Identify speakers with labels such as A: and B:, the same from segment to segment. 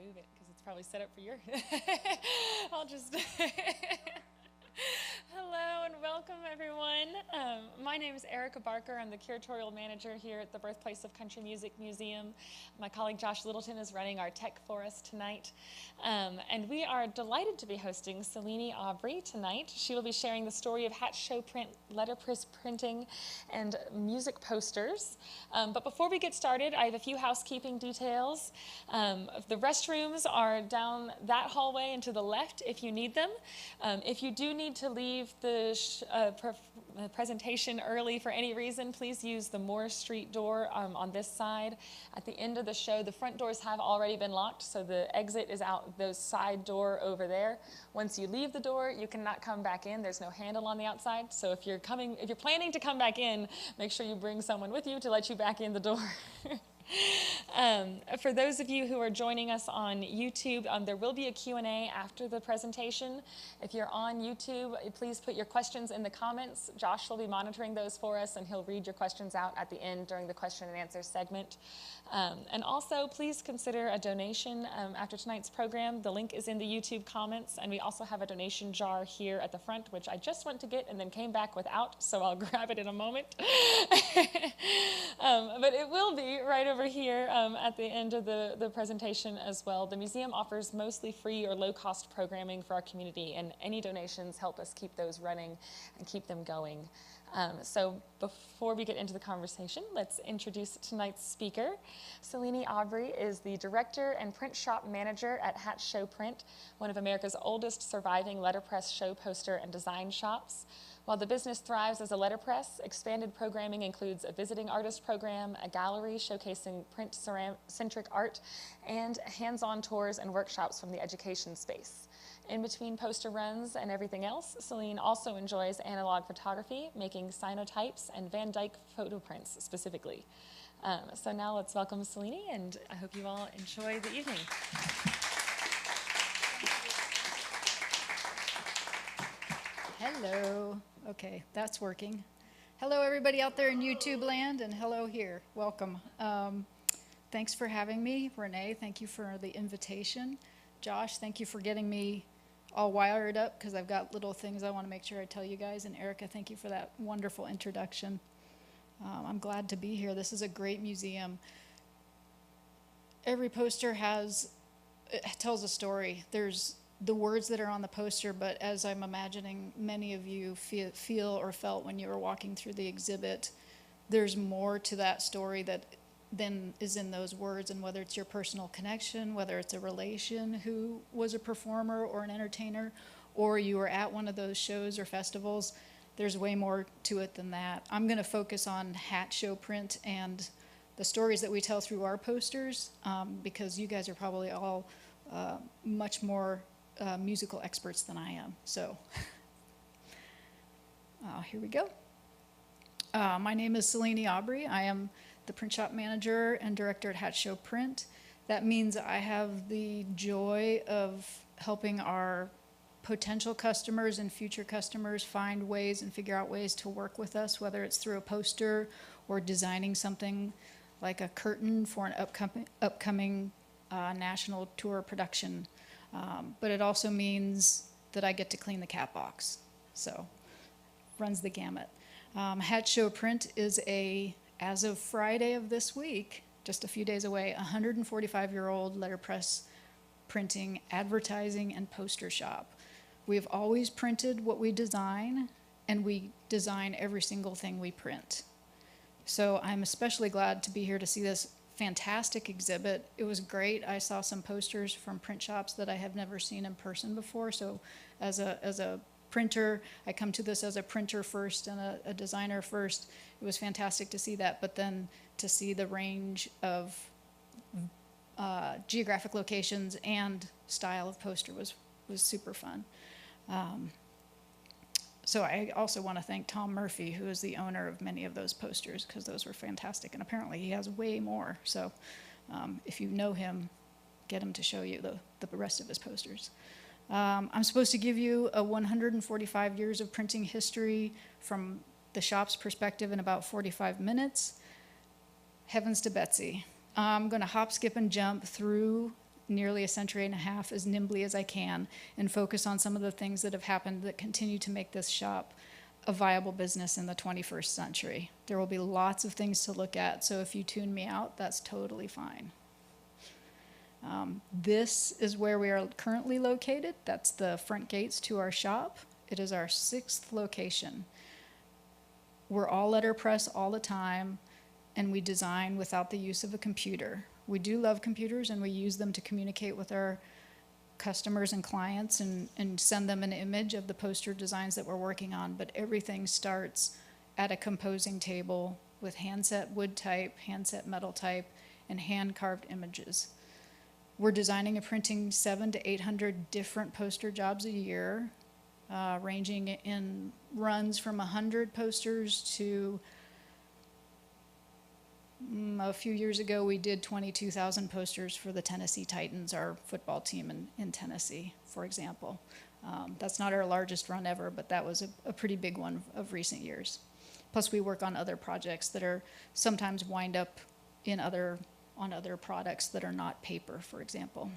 A: move it because it's probably set up for your. I'll just. Hello and welcome, everyone. My name is Erica Barker. I'm the curatorial manager here at the Birthplace of Country Music Museum. My colleague Josh Littleton is running our tech for us tonight. And we are delighted to be hosting Celine Aubry tonight. She will be sharing the story of hat show print, letterpress printing, and music posters. But before we get started, I have a few housekeeping details. The restrooms are down that hallway and to the left if you need them. If you do need to leave the presentation early for any reason, please use the Moore Street door on this side. At the end of the show, the front doors have already been locked, so the exit is out the side door over there. Once you leave the door, you cannot come back in. There's no handle on the outside, so if you're planning to come back in, make sure you bring someone with you to let you back in the door. For those of you who are joining us on YouTube, there will be a Q&A after the presentation. If you're on YouTube, please put your questions in the comments. Josh will be monitoring those for us, and he'll read your questions out at the end during the question and answer segment. And also, please consider a donation after tonight's program. The link is in the YouTube comments, and we also have a donation jar here at the front, which I just went to get and then came back without, so I'll grab it in a moment. But it will be right over here at the end of the presentation as well. The museum offers mostly free or low-cost programming for our community, and any donations help us keep those running and keep them going. So before we get into the conversation, let's introduce tonight's speaker. Celine Aubry is the director and print shop manager at Hat Show Print, one of America's oldest surviving letterpress show poster and design shops. While the business thrives as a letterpress, expanded programming includes a visiting artist program, a gallery showcasing print-centric art, and hands-on tours and workshops from the education space. In between poster runs and everything else, Celine also enjoys analog photography, making cyanotypes and Van Dyke photo prints specifically. So now let's welcome Celine, and I hope you all enjoy the evening.
B: Hello. Okay, that's working. Hello, everybody out there in YouTube land, and hello here. Welcome. Thanks for having me. Renee, thank you for the invitation. Josh, thank you for getting me all wired up, because I've got little things I want to make sure I tell you guys. And Erica, thank you for that wonderful introduction. I'm glad to be here. This is a great museum. Every poster tells a story. There's the words that are on the poster, but as I'm imagining many of you feel or felt when you were walking through the exhibit, there's more to that story than is in those words. And whether it's your personal connection, whether it's a relation who was a performer or an entertainer, or you were at one of those shows or festivals, there's way more to it than that. I'm going to focus on Hat Show Print and the stories that we tell through our posters, because you guys are probably all much more musical experts than I am. So here we go. My name is Celine Aubry. I am the print shop manager and director at Hat Show Print. That means I have the joy of helping our potential customers and future customers find ways and figure out ways to work with us, whether it's through a poster or designing something like a curtain for an upcoming national tour production. But it also means that I get to clean the cat box. So runs the gamut. Hat Show Print is as of Friday of this week, just a few days away, a 145-year-old letterpress printing, advertising, and poster shop. We've always printed what we design, and we design every single thing we print. So I'm especially glad to be here to see this fantastic exhibit. It was great. I saw some posters from print shops that I have never seen in person before. So as a printer, I come to this as a printer first and a designer first. It was fantastic to see that, but then to see the range of geographic locations and style of poster was super fun. So I also want to thank Tom Murphy, who is the owner of many of those posters, because those were fantastic. And apparently he has way more. So if you know him, get him to show you the rest of his posters. I'm supposed to give you a 145 years of printing history from the shop's perspective in about 45 minutes. Heavens to Betsy. I'm going to hop, skip, and jump through nearly a century and a half as nimbly as I can and focus on some of the things that have happened that continue to make this shop a viable business in the 21st century. There will be lots of things to look at, so if you tune me out, that's totally fine. This is where we are currently located. That's the front gates to our shop. It is our 6th location. We're all letterpress all the time, and we design without the use of a computer. We do love computers, and we use them to communicate with our customers and clients and send them an image of the poster designs that we're working on, but everything starts at a composing table with handset wood type, handset metal type, and hand-carved images. We're designing and printing 700 to 800 different poster jobs a year, ranging in runs from 100 posters to a few years ago we did 22,000 posters for the Tennessee Titans, our football team in Tennessee, for example. That's not our largest run ever, but that was a pretty big one of recent years. Plus we work on other projects that are sometimes wind up on other products that are not paper, for example.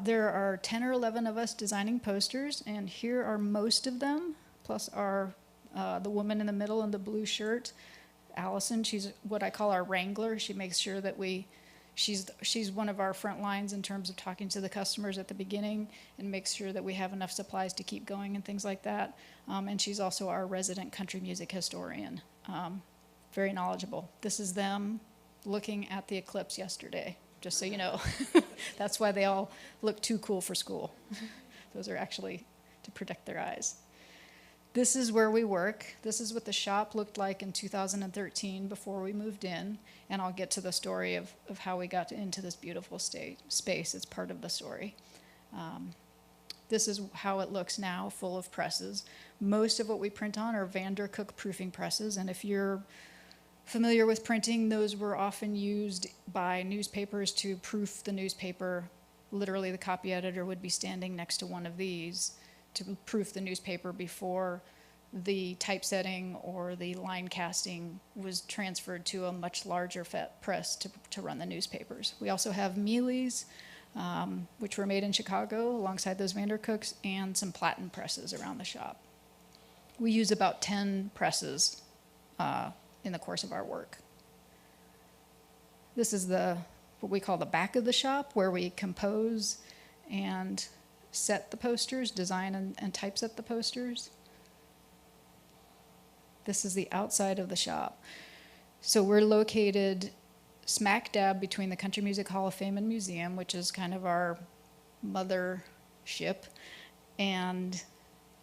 B: There are 10 or 11 of us designing posters, and here are most of them, plus the woman in the middle in the blue shirt, Allison. She's what I call our wrangler. She makes sure that she's one of our front lines in terms of talking to the customers at the beginning and makes sure that we have enough supplies to keep going and things like that. And she's also our resident country music historian. Very knowledgeable. This is them looking at the eclipse yesterday, just so you know. That's why they all look too cool for school. Those are actually to protect their eyes. This is where we work. This is what the shop looked like in 2013 before we moved in, and I'll get to the story of how we got into this beautiful space. It's part of the story. This is how it looks now, full of presses. Most of what we print on are Vandercook proofing presses, and if you're familiar with printing, those were often used by newspapers to proof the newspaper. Literally, the copy editor would be standing next to one of these to proof the newspaper before the typesetting or the line casting was transferred to a much larger press to run the newspapers. We also have Mealy's, which were made in Chicago alongside those Vandercooks, and some Platen presses around the shop. We use about 10 presses in the course of our work. This is what we call the back of the shop, where we compose and set the posters, design and typeset the posters. This is the outside of the shop. So we're located smack dab between the Country Music Hall of Fame and Museum, which is kind of our mothership, and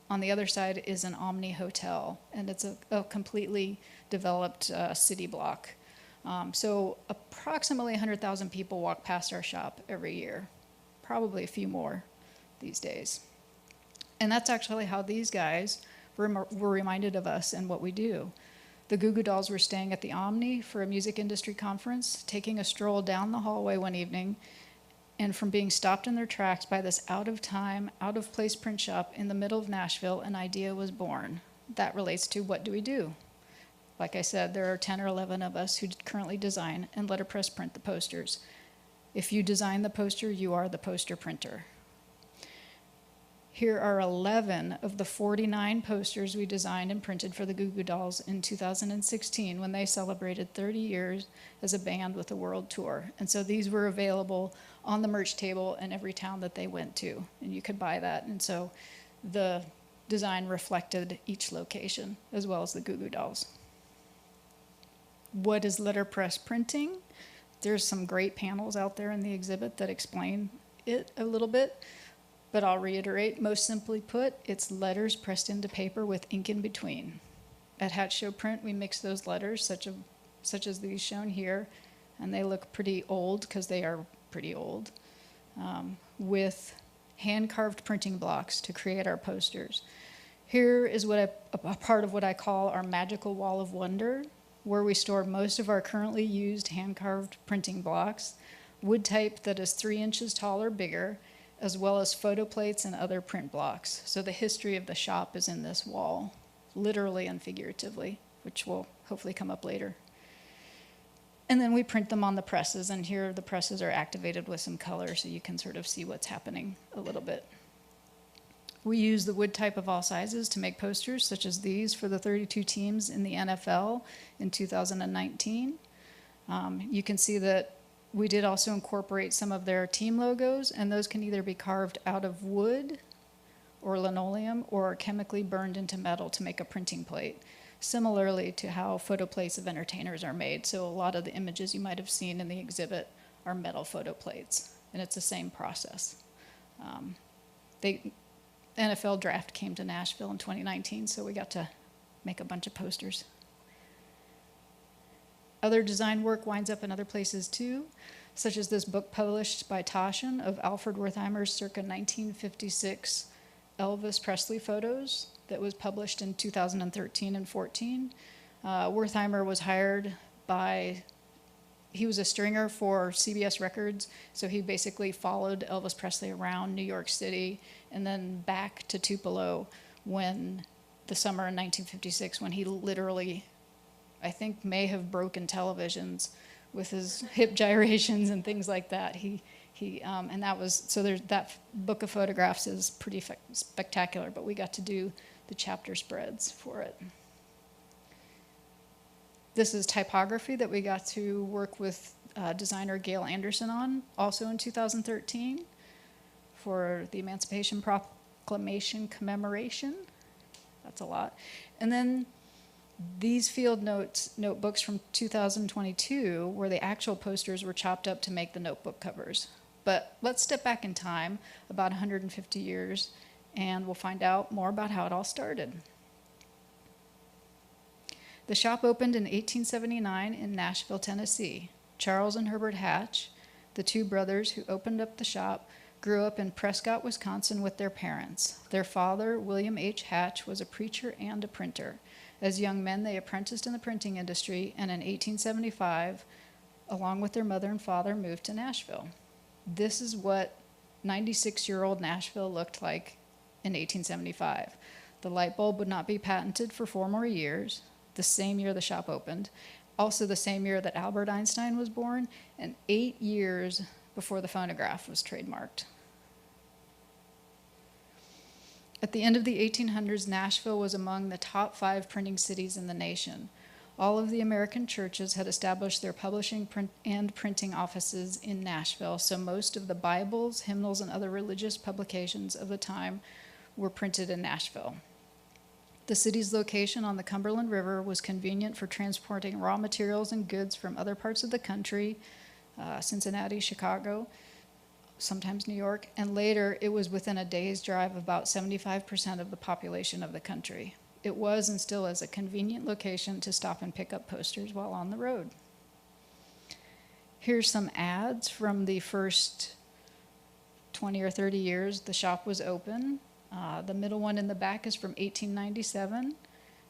B: on the other side is an Omni Hotel, and it's a completely developed city block. So approximately 100,000 people walk past our shop every year, probably a few more these days. And that's actually how these guys were reminded of us and what we do. The Goo Goo Dolls were staying at the Omni for a music industry conference, taking a stroll down the hallway one evening, and from being stopped in their tracks by this out-of-time, out-of-place print shop in the middle of Nashville, an idea was born. That relates to what do we do? Like I said, there are 10 or 11 of us who currently design and letterpress print the posters. If you design the poster, you are the poster printer. Here are 11 of the 49 posters we designed and printed for the Goo Goo Dolls in 2016 when they celebrated 30 years as a band with a world tour. And so these were available on the merch table in every town that they went to, and you could buy that. And so the design reflected each location as well as the Goo Goo Dolls. What is letterpress printing? There's some great panels out there in the exhibit that explain it a little bit. But I'll reiterate, most simply put, it's letters pressed into paper with ink in between. At Hat Show Print, we mix those letters, such as these shown here, and they look pretty old because they are pretty old, with hand-carved printing blocks to create our posters. Here is a part of what I call our magical wall of wonder, where we store most of our currently used hand-carved printing blocks, wood type that is 3 inches tall or bigger, as well as photo plates and other print blocks. So the history of the shop is in this wall, literally and figuratively, which will hopefully come up later. And then we print them on the presses, and here the presses are activated with some color so you can sort of see what's happening a little bit. We use the wood type of all sizes to make posters such as these for the 32 teams in the NFL in 2019. You can see that we did also incorporate some of their team logos, and those can either be carved out of wood or linoleum or chemically burned into metal to make a printing plate, similarly to how photo plates of entertainers are made. So a lot of the images you might have seen in the exhibit are metal photo plates, and it's the same process. The NFL draft came to Nashville in 2019, so we got to make a bunch of posters. Other design work winds up in other places too, such as this book published by Taschen of Alfred Wertheimer's circa 1956 Elvis Presley photos that was published in 2013 and 14. Wertheimer was hired by, he was a stringer for CBS Records, so he basically followed Elvis Presley around New York City and then back to Tupelo when the summer in 1956, when he literally, I think, may have broken televisions with his hip gyrations and things like that. And that was, so there's, that book of photographs is pretty spectacular, but we got to do the chapter spreads for it. This is typography that we got to work with designer Gail Anderson on, also in 2013, for the Emancipation Proclamation commemoration. That's a lot. And then these field notebooks from 2022, where the actual posters were chopped up to make the notebook covers. But let's step back in time about 150 years, and we'll find out more about how it all started. The shop opened in 1879 in Nashville, Tennessee. Charles and Herbert Hatch, the two brothers who opened up the shop, grew up in Prescott, Wisconsin with their parents. Their father, William H. Hatch, was a preacher and a printer. As young men, they apprenticed in the printing industry, and in 1875, along with their mother and father, moved to Nashville. This is what 96-year-old Nashville looked like in 1875. The light bulb would not be patented for 4 more years, the same year the shop opened, also the same year that Albert Einstein was born, and 8 years before the phonograph was trademarked. At the end of the 1800s, Nashville was among the top 5 printing cities in the nation. All of the American churches had established their publishing and printing offices in Nashville, so most of the Bibles, hymnals, and other religious publications of the time were printed in Nashville. The city's location on the Cumberland River was convenient for transporting raw materials and goods from other parts of the country, Cincinnati, Chicago, sometimes New York, and later it was within a day's drive of about 75% of the population of the country. It was and still is a convenient location to stop and pick up posters while on the road. Here's some ads from the first 20 or 30 years the shop was open. The middle one in the back is from 1897.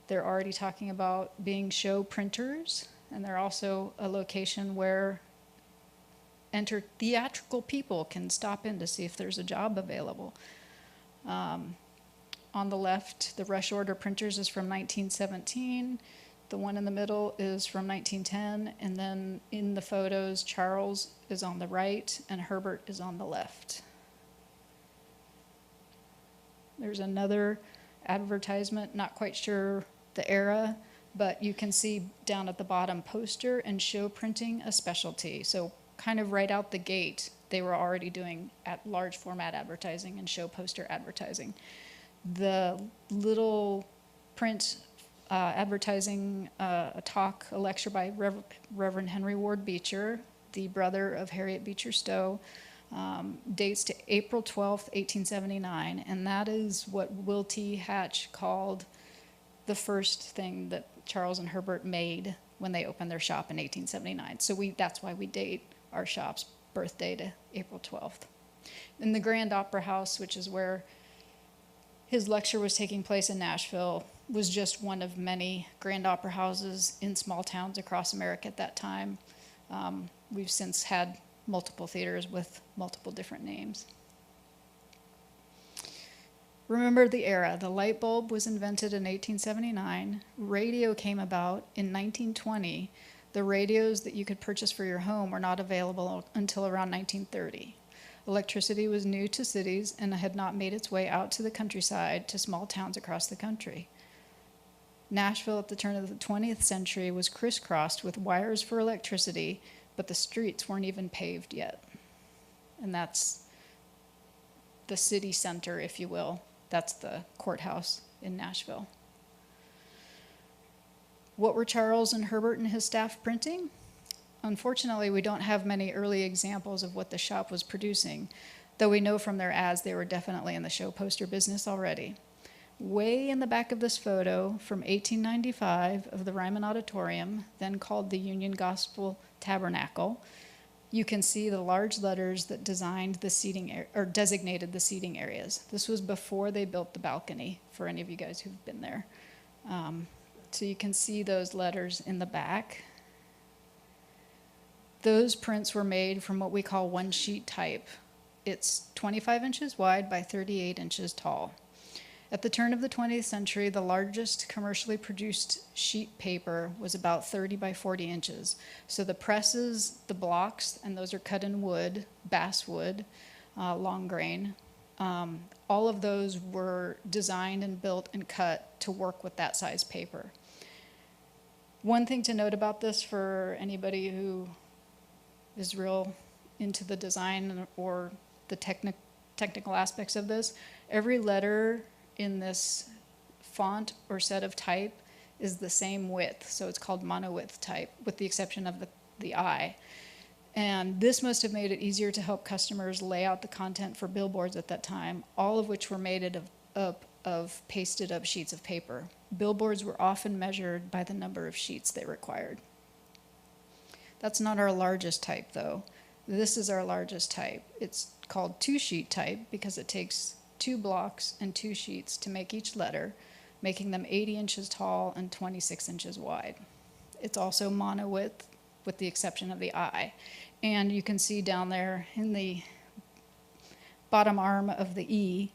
B: They're already talking about being show printers, and they're also a location where theatrical people can stop in to see if there's a job available. On the left, the rush order printers is from 1917. The one in the middle is from 1910. And then in the photos, Charles is on the right and Herbert is on the left. There's another advertisement, not quite sure the era, but you can see down at the bottom, poster and show printing a specialty. So kind of right out the gate, they were already doing large format advertising and show poster advertising. The little print advertising, a lecture by Reverend Henry Ward Beecher, the brother of Harriet Beecher Stowe, dates to April 12th, 1879, and that is what Will T. Hatch called the first thing that Charles and Herbert made when they opened their shop in 1879. So that's why we date our shop's birthday to April 12th. In the Grand Opera House, which is where his lecture was taking place in Nashville, was just one of many grand opera houses in small towns across America at that time. We've since had multiple theaters with multiple different names. Remember the era. The light bulb was invented in 1879. Radio came about in 1920, The radios that you could purchase for your home were not available until around 1930. Electricity was new to cities and had not made its way out to the countryside to small towns across the country. Nashville at the turn of the 20th century was crisscrossed with wires for electricity, but the streets weren't even paved yet. And that's the city center, if you will. That's the courthouse in Nashville. What were Charles and Herbert and his staff printing? Unfortunately, we don't have many early examples of what the shop was producing, though we know from their ads they were definitely in the show poster business already. Way in the back of this photo from 1895 of the Ryman Auditorium, then called the Union Gospel Tabernacle, you can see the large letters that designated the seating areas. This was before they built the balcony, for any of you guys who've been there. So you can see those letters in the back. Those prints were made from what we call one sheet type. It's 25 inches wide by 38 inches tall. At the turn of the 20th century, the largest commercially produced sheet paper was about 30 by 40 inches. So the presses, the blocks, and those are cut in wood, basswood, long grain. All of those were designed and built and cut to work with that size paper. One thing to note about this for anybody who is real into the design or the technical aspects of this, every letter in this font or set of type is the same width, so it's called monowidth type, with the exception of the I. And this must have made it easier to help customers lay out the content for billboards at that time, all of which were made up of pasted up sheets of paper. Billboards were often measured by the number of sheets they required. That's not our largest type, though. This is our largest type. It's called two-sheet type because it takes 2 blocks and 2 sheets to make each letter, making them 80 inches tall and 26 inches wide. It's also monowidth, with the exception of the I. And you can see down there in the bottom arm of the E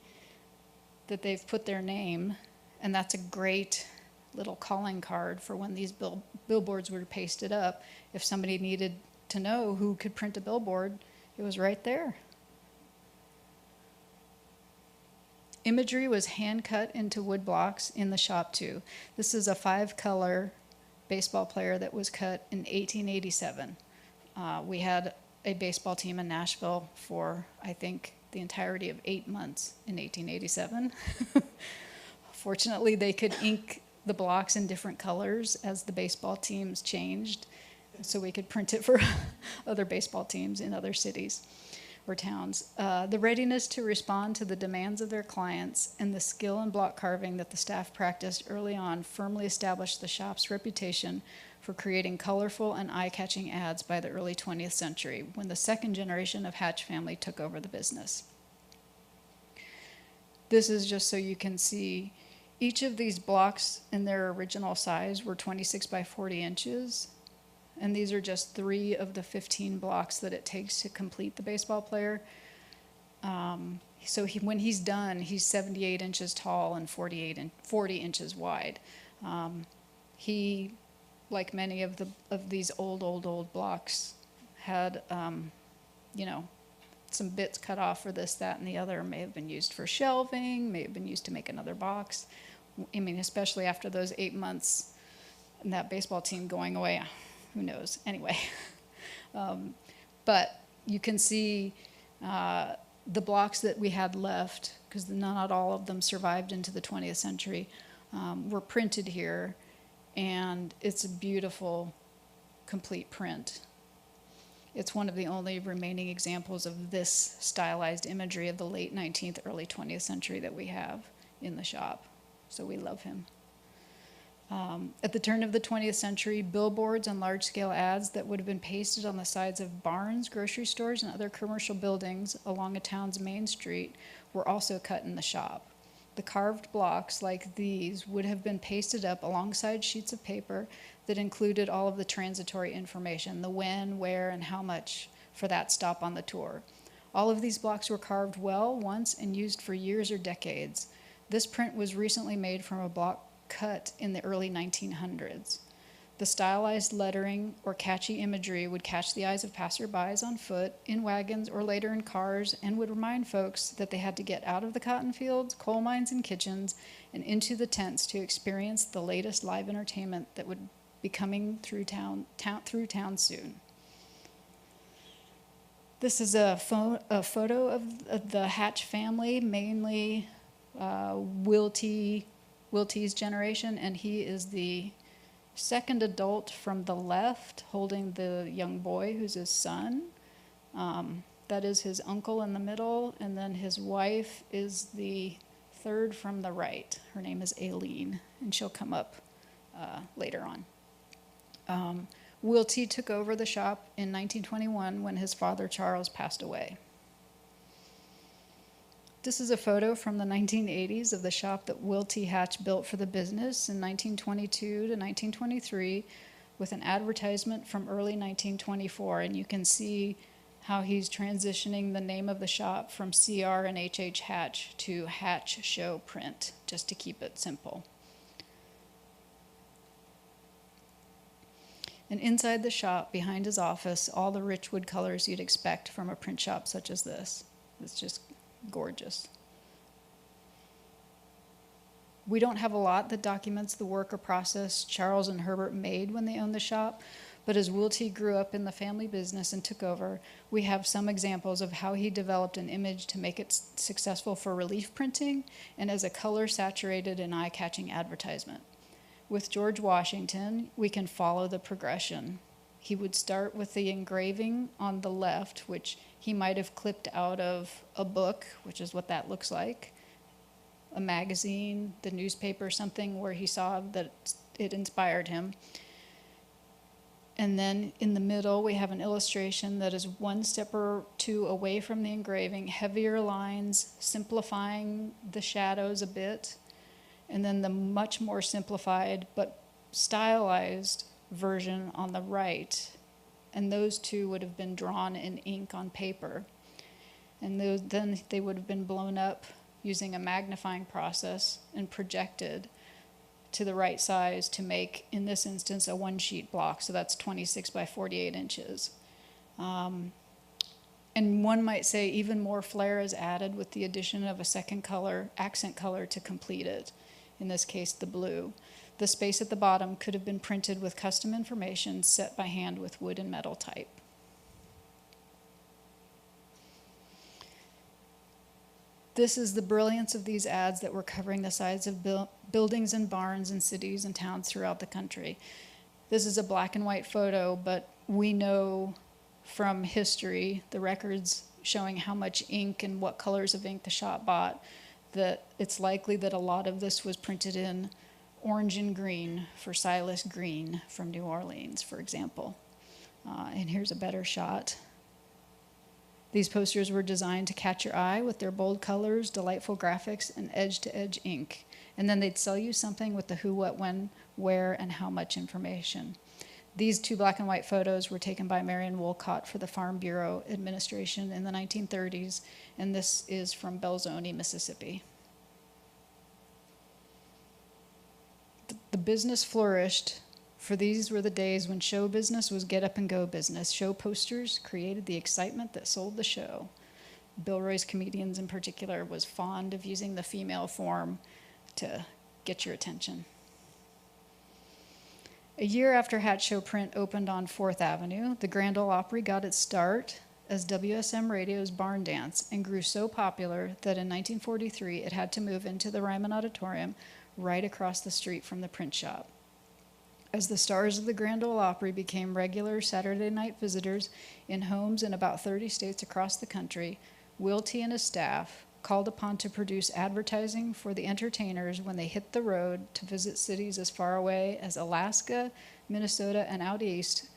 B: that they've put their name, and that's a great little calling card for when these billboards were pasted up. If somebody needed to know who could print a billboard, it was right there. Imagery was hand cut into wood blocks in the shop too. This is a 5-color baseball player that was cut in 1887. We had a baseball team in Nashville for, I think, the entirety of 8 months in 1887. Fortunately, they could ink the blocks in different colors as the baseball teams changed, so we could print it for other baseball teams in other cities or towns. The readiness to respond to the demands of their clients and the skill in block carving that the staff practiced early on firmly established the shop's reputation for creating colorful and eye-catching ads by the early 20th century, when the second generation of Hatch family took over the business. This is just so you can see each of these blocks in their original size were 26 by 40 inches. And these are just 3 of the 15 blocks that it takes to complete the baseball player. So when he's done, he's 78 inches tall and 40 inches wide. He, like many of these old blocks, had some bits cut off for this, that, and the other. May have been used for shelving, may have been used to make another box. I mean, especially after those 8 months and that baseball team going away. Who knows? Anyway, but you can see the blocks that we had left, because not all of them survived into the 20th century, were printed here, and it's a beautiful, complete print. It's one of the only remaining examples of this stylized imagery of the late 19th, early 20th century that we have in the shop, so we love him. At the turn of the 20th century, billboards and large-scale ads that would have been pasted on the sides of barns, grocery stores, and other commercial buildings along a town's main street were also cut in the shop. The carved blocks like these would have been pasted up alongside sheets of paper that included all of the transitory information, the when, where, and how much for that stop on the tour. All of these blocks were carved well once and used for years or decades. This print was recently made from a block cut in the early 1900s. The stylized lettering or catchy imagery would catch the eyes of passerbys on foot, in wagons, or later in cars, and would remind folks that they had to get out of the cotton fields, coal mines, and kitchens and into the tents to experience the latest live entertainment that would be coming through town soon. This is a photo of the Hatch family, mainly Wiltie's generation, and he is the second adult from the left, holding the young boy who's his son. That is his uncle in the middle, and then his wife is the third from the right. Her name is Aileen, and she'll come up later on. Wiltie took over the shop in 1921 when his father Charles passed away. This is a photo from the 1980s of the shop that Wiltie Hatch built for the business in 1922 to 1923 with an advertisement from early 1924, and you can see how he's transitioning the name of the shop from CR and HH Hatch to Hatch Show Print, just to keep it simple. And inside the shop, behind his office, all the rich wood colors you'd expect from a print shop such as this. It's just gorgeous. We don't have a lot that documents the work or process Charles and Herbert made when they owned the shop, but as Wiltie grew up in the family business and took over, we have some examples of how he developed an image to make it successful for relief printing and as a color-saturated and eye-catching advertisement. With George Washington, we can follow the progression. He would start with the engraving on the left, which he might have clipped out of a book, which is what that looks like, a magazine, the newspaper, something where he saw that it inspired him. And then in the middle, we have an illustration that is one step or two away from the engraving, heavier lines, simplifying the shadows a bit, and then the much more simplified but stylized version on the right. And those two would have been drawn in ink on paper. And then they would have been blown up using a magnifying process and projected to the right size to make, in this instance, a one-sheet block. So that's 26 by 48 inches. And one might say even more flair is added with the addition of a second color, accent color, to complete it. In this case, the blue. The space at the bottom could have been printed with custom information set by hand with wood and metal type. This is the brilliance of these ads that were covering the sides of buildings and barns in cities and towns throughout the country. This is a black and white photo, but we know from history, the records showing how much ink and what colors of ink the shop bought, that it's likely that a lot of this was printed in orange and green for Silas Green from New Orleans, for example. And here's a better shot. These posters were designed to catch your eye with their bold colors, delightful graphics, and edge-to-edge ink. And then they'd sell you something with the who, what, when, where, and how much information. These two black and white photos were taken by Marion Wolcott for the Farm Bureau Administration in the 1930s, and this is from Belzoni, Mississippi. The business flourished, for these were the days when show business was get up and go business. Show posters created the excitement that sold the show. Bill Roy's Comedians in particular was fond of using the female form to get your attention. A year after Hatch Show Print opened on 4th Avenue, the Grand Ole Opry got its start as WSM Radio's barn dance and grew so popular that in 1943 it had to move into the Ryman Auditorium right across the street from the print shop. As the stars of the Grand Ole Opry became regular Saturday night visitors in homes in about 30 states across the country, Wiltie and his staff, called upon to produce advertising for the entertainers when they hit the road to visit cities as far away as Alaska, Minnesota, and out east,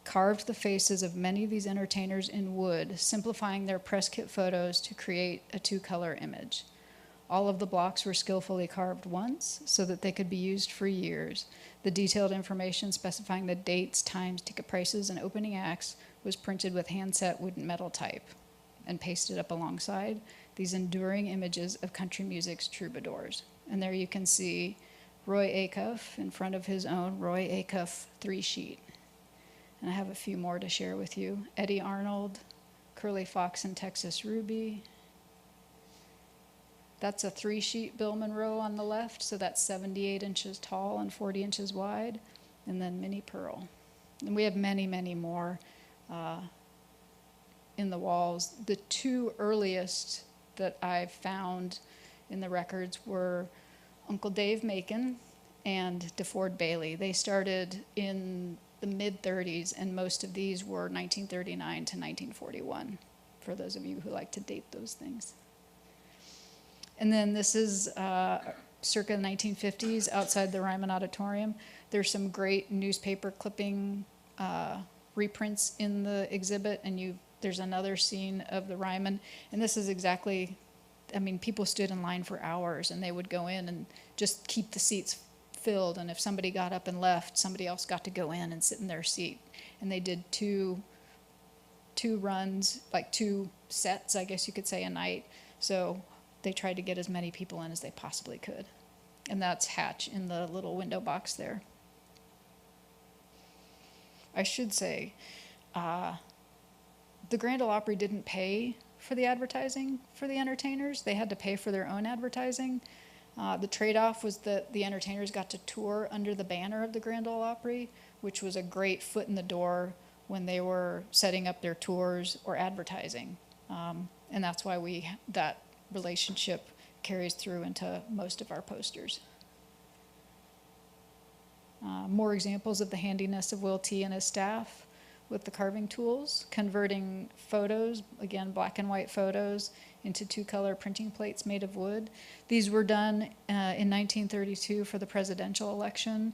B: carved the faces of many of these entertainers in wood, simplifying their press kit photos to create a two-color image. All of the blocks were skillfully carved once so that they could be used for years. The detailed information specifying the dates, times, ticket prices, and opening acts was printed with hand-set wood and metal type and pasted up alongside these enduring images of country music's troubadours. And there you can see Roy Acuff in front of his own Roy Acuff 3-sheet. And I have a few more to share with you. Eddie Arnold, Curly Fox and Texas Ruby. That's a 3-sheet Bill Monroe on the left, so that's 78 inches tall and 40 inches wide. And then Minnie Pearl. And we have many, many more in the walls. The two earliest that I've found in the records were Uncle Dave Macon and DeFord Bailey. They started in the mid-30s, and most of these were 1939 to 1941, for those of you who like to date those things. And then this is circa the 1950s outside the Ryman Auditorium. There's some great newspaper clipping reprints in the exhibit, and there's another scene of the Ryman, and this is exactly, I mean, people stood in line for hours, and they would go in and just keep the seats filled, and if somebody got up and left, somebody else got to go in and sit in their seat. And they did two runs, like 2 sets, I guess you could say, a night. So they tried to get as many people in as they possibly could. And that's Hatch in the little window box there. I should say, the Grand Ole Opry didn't pay for the advertising for the entertainers. They had to pay for their own advertising. The trade-off was that the entertainers got to tour under the banner of the Grand Ole Opry, which was a great foot in the door when they were setting up their tours or advertising. And that's why that relationship carries through into most of our posters. More examples of the handiness of Will T. and his staff with the carving tools, converting photos, again, black and white photos, into 2-color printing plates made of wood. These were done in 1932 for the presidential election,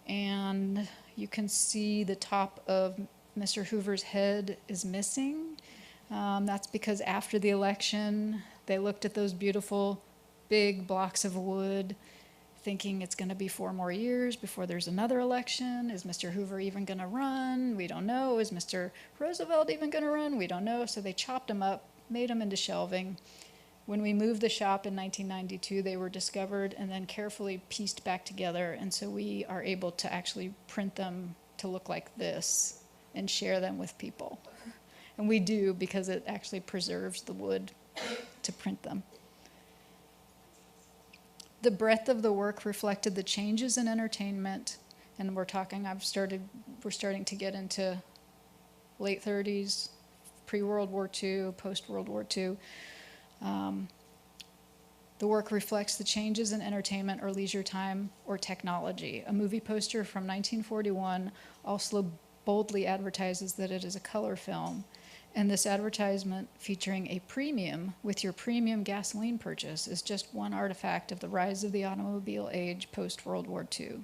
B: and you can see the top of Mr. Hoover's head is missing. That's because after the election, they looked at those beautiful big blocks of wood, thinking it's going to be 4 more years before there's another election. Is Mr. Hoover even going to run? We don't know. Is Mr. Roosevelt even going to run? We don't know. So they chopped them up, made them into shelving. When we moved the shop in 1992, they were discovered and then carefully pieced back together. And so we are able to actually print them to look like this and share them with people. And we do, because it actually preserves the wood to print them. The breadth of the work reflected the changes in entertainment, and we're starting to get into late 30s, pre-World War II, post-World War II. The work reflects the changes in entertainment or leisure time or technology. A movie poster from 1941 also boldly advertises that it is a color film. And this advertisement featuring a premium with your premium gasoline purchase is just one artifact of the rise of the automobile age post-World War II.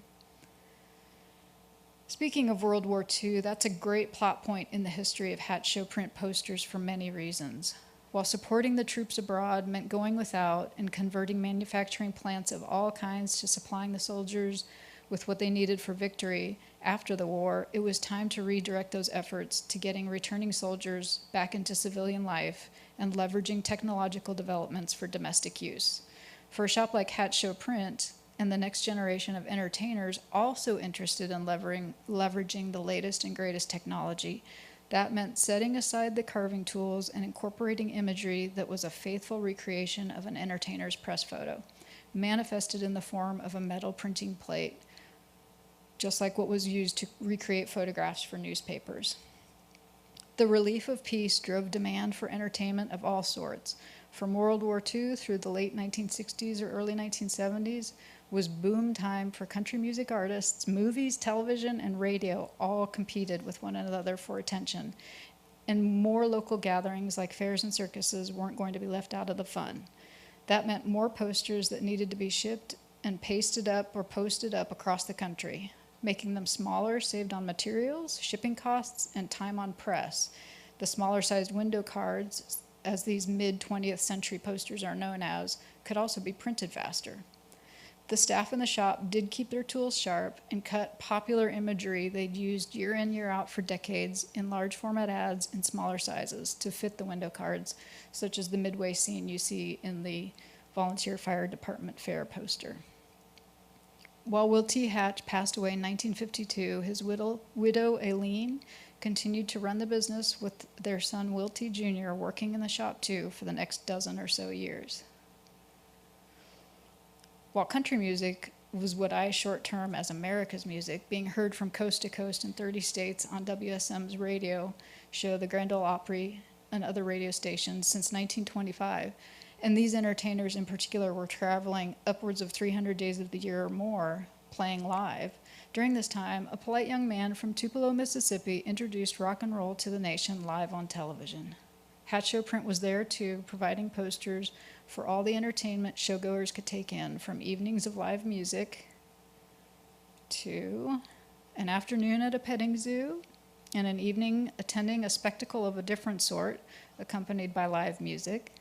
B: Speaking of World War II, that's a great plot point in the history of Hatch Show print posters for many reasons. While supporting the troops abroad meant going without and converting manufacturing plants of all kinds to supplying the soldiers with what they needed for victory after the war, it was time to redirect those efforts to getting returning soldiers back into civilian life and leveraging technological developments for domestic use. For a shop like Hatch Show Print and the next generation of entertainers also interested in leveraging the latest and greatest technology, that meant setting aside the carving tools and incorporating imagery that was a faithful recreation of an entertainer's press photo, manifested in the form of a metal printing plate, just like what was used to recreate photographs for newspapers. The relief of peace drove demand for entertainment of all sorts. From World War II through the late 1960s or early 1970s was boom time for country music artists. Movies, television, and radio all competed with one another for attention. And more local gatherings like fairs and circuses weren't going to be left out of the fun. That meant more posters that needed to be shipped and pasted up or posted up across the country. Making them smaller saved on materials, shipping costs, and time on press. The smaller sized window cards, as these mid-20th century posters are known as, could also be printed faster. The staff in the shop did keep their tools sharp and cut popular imagery they'd used year in, year out for decades in large format ads in smaller sizes to fit the window cards, such as the midway scene you see in the Volunteer Fire Department Fair poster. While Will T. Hatch passed away in 1952, his widow Aileen continued to run the business with their son Will T. Jr. working in the shop too for the next dozen or so years. While country music was what I short term as America's music, being heard from coast to coast in 30 states on WSM's radio show, the Grand Ole Opry, and other radio stations since 1925, and these entertainers in particular were traveling upwards of 300 days of the year or more, playing live. During this time, a polite young man from Tupelo, Mississippi introduced rock and roll to the nation live on television. Hat Show Print was there too, providing posters for all the entertainment showgoers could take in, from evenings of live music to an afternoon at a petting zoo and an evening attending a spectacle of a different sort, accompanied by live music,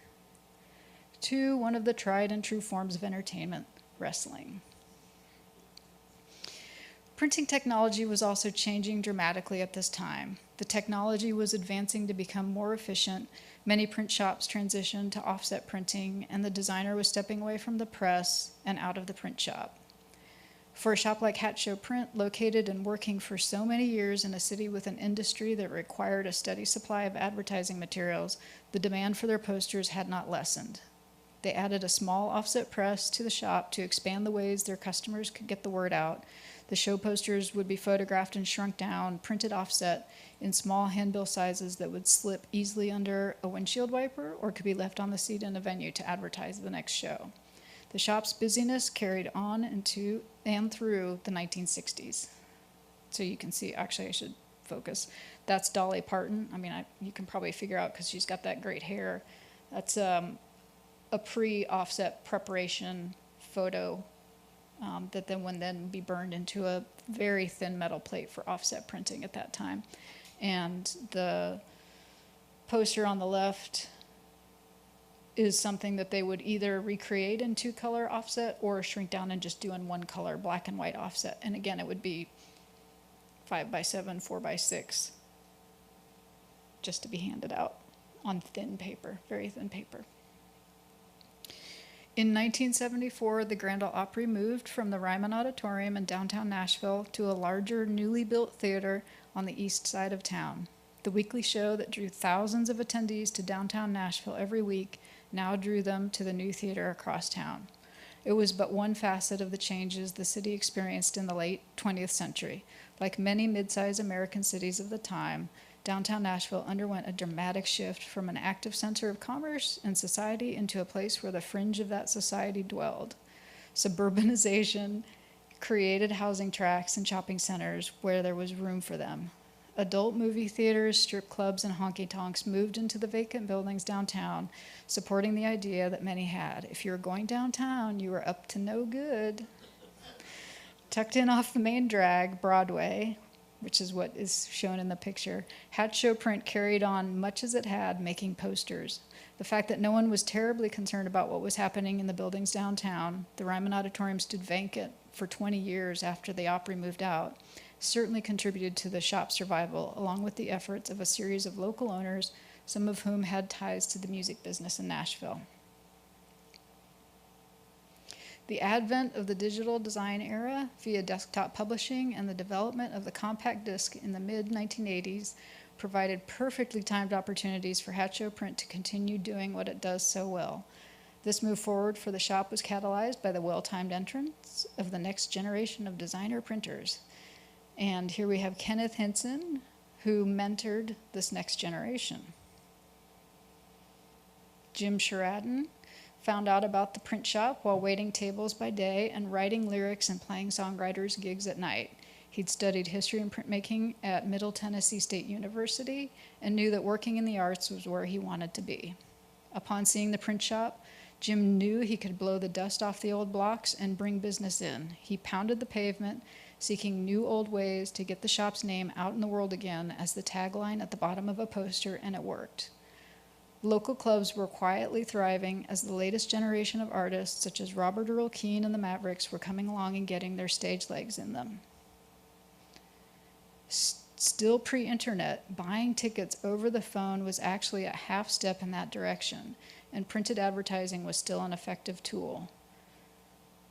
B: to one of the tried and true forms of entertainment, wrestling. Printing technology was also changing dramatically at this time. The technology was advancing to become more efficient. Many print shops transitioned to offset printing, and the designer was stepping away from the press and out of the print shop. For a shop like Hat Show Print, located and working for so many years in a city with an industry that required a steady supply of advertising materials, the demand for their posters had not lessened. They added a small offset press to the shop to expand the ways their customers could get the word out. The show posters would be photographed and shrunk down, printed offset in small handbill sizes that would slip easily under a windshield wiper or could be left on the seat in a venue to advertise the next show. The shop's busyness carried on into and through the 1960s. So you can see, actually I should focus. That's Dolly Parton. I mean, you can probably figure out because she's got that great hair. That's a pre-offset preparation photo that then would then be burned into a very thin metal plate for offset printing at that time. And the poster on the left is something that they would either recreate in 2-color offset or shrink down and just do in 1-color black and white offset. And again, it would be 5x7, 4x6, just to be handed out on thin paper, very thin paper. In 1974, the Grand Ole Opry moved from the Ryman Auditorium in downtown Nashville to a larger, newly built theater on the east side of town. The weekly show that drew thousands of attendees to downtown Nashville every week now drew them to the new theater across town. It was but one facet of the changes the city experienced in the late 20th century. Like many mid-sized American cities of the time, downtown Nashville underwent a dramatic shift from an active center of commerce and society into a place where the fringe of that society dwelled. Suburbanization created housing tracts and shopping centers where there was room for them. Adult movie theaters, strip clubs, and honky-tonks moved into the vacant buildings downtown, supporting the idea that many had. If you were going downtown, you were up to no good. Tucked in off the main drag, Broadway, which is what is shown in the picture, Hat Show Print carried on much as it had, making posters. The fact that no one was terribly concerned about what was happening in the buildings downtown, the Ryman Auditorium stood vacant for 20 years after the Opry moved out, certainly contributed to the shop's survival, along with the efforts of a series of local owners, some of whom had ties to the music business in Nashville. The advent of the digital design era via desktop publishing and the development of the compact disc in the mid-1980s provided perfectly timed opportunities for Hat Show Print to continue doing what it does so well. This move forward for the shop was catalyzed by the well-timed entrance of the next generation of designer printers. And here we have Kenneth Hinson, who mentored this next generation. Jim Sheridan found out about the print shop while waiting tables by day and writing lyrics and playing songwriters' gigs at night. He'd studied history and printmaking at Middle Tennessee State University and knew that working in the arts was where he wanted to be. Upon seeing the print shop, Jim knew he could blow the dust off the old blocks and bring business in. He pounded the pavement, seeking new old ways to get the shop's name out in the world again as the tagline at the bottom of a poster, and it worked. Local clubs were quietly thriving as the latest generation of artists, such as Robert Earl Keen and the Mavericks, were coming along and getting their stage legs in them. Still pre-internet, buying tickets over the phone was actually a half step in that direction, and printed advertising was still an effective tool.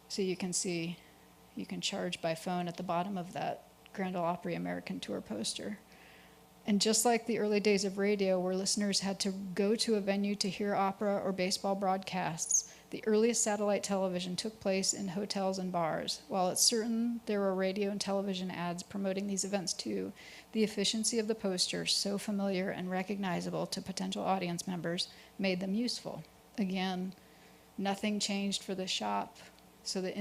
B: So you can see, You can charge by phone at the bottom of that Grand Ole Opry American Tour poster. And just like the early days of radio, where listeners had to go to a venue to hear opera or baseball broadcasts, the earliest satellite television took place in hotels and bars. While it's certain there were radio and television ads promoting these events too, the efficiency of the poster, so familiar and recognizable to potential audience members, made them useful. Again, nothing changed for the shop, so the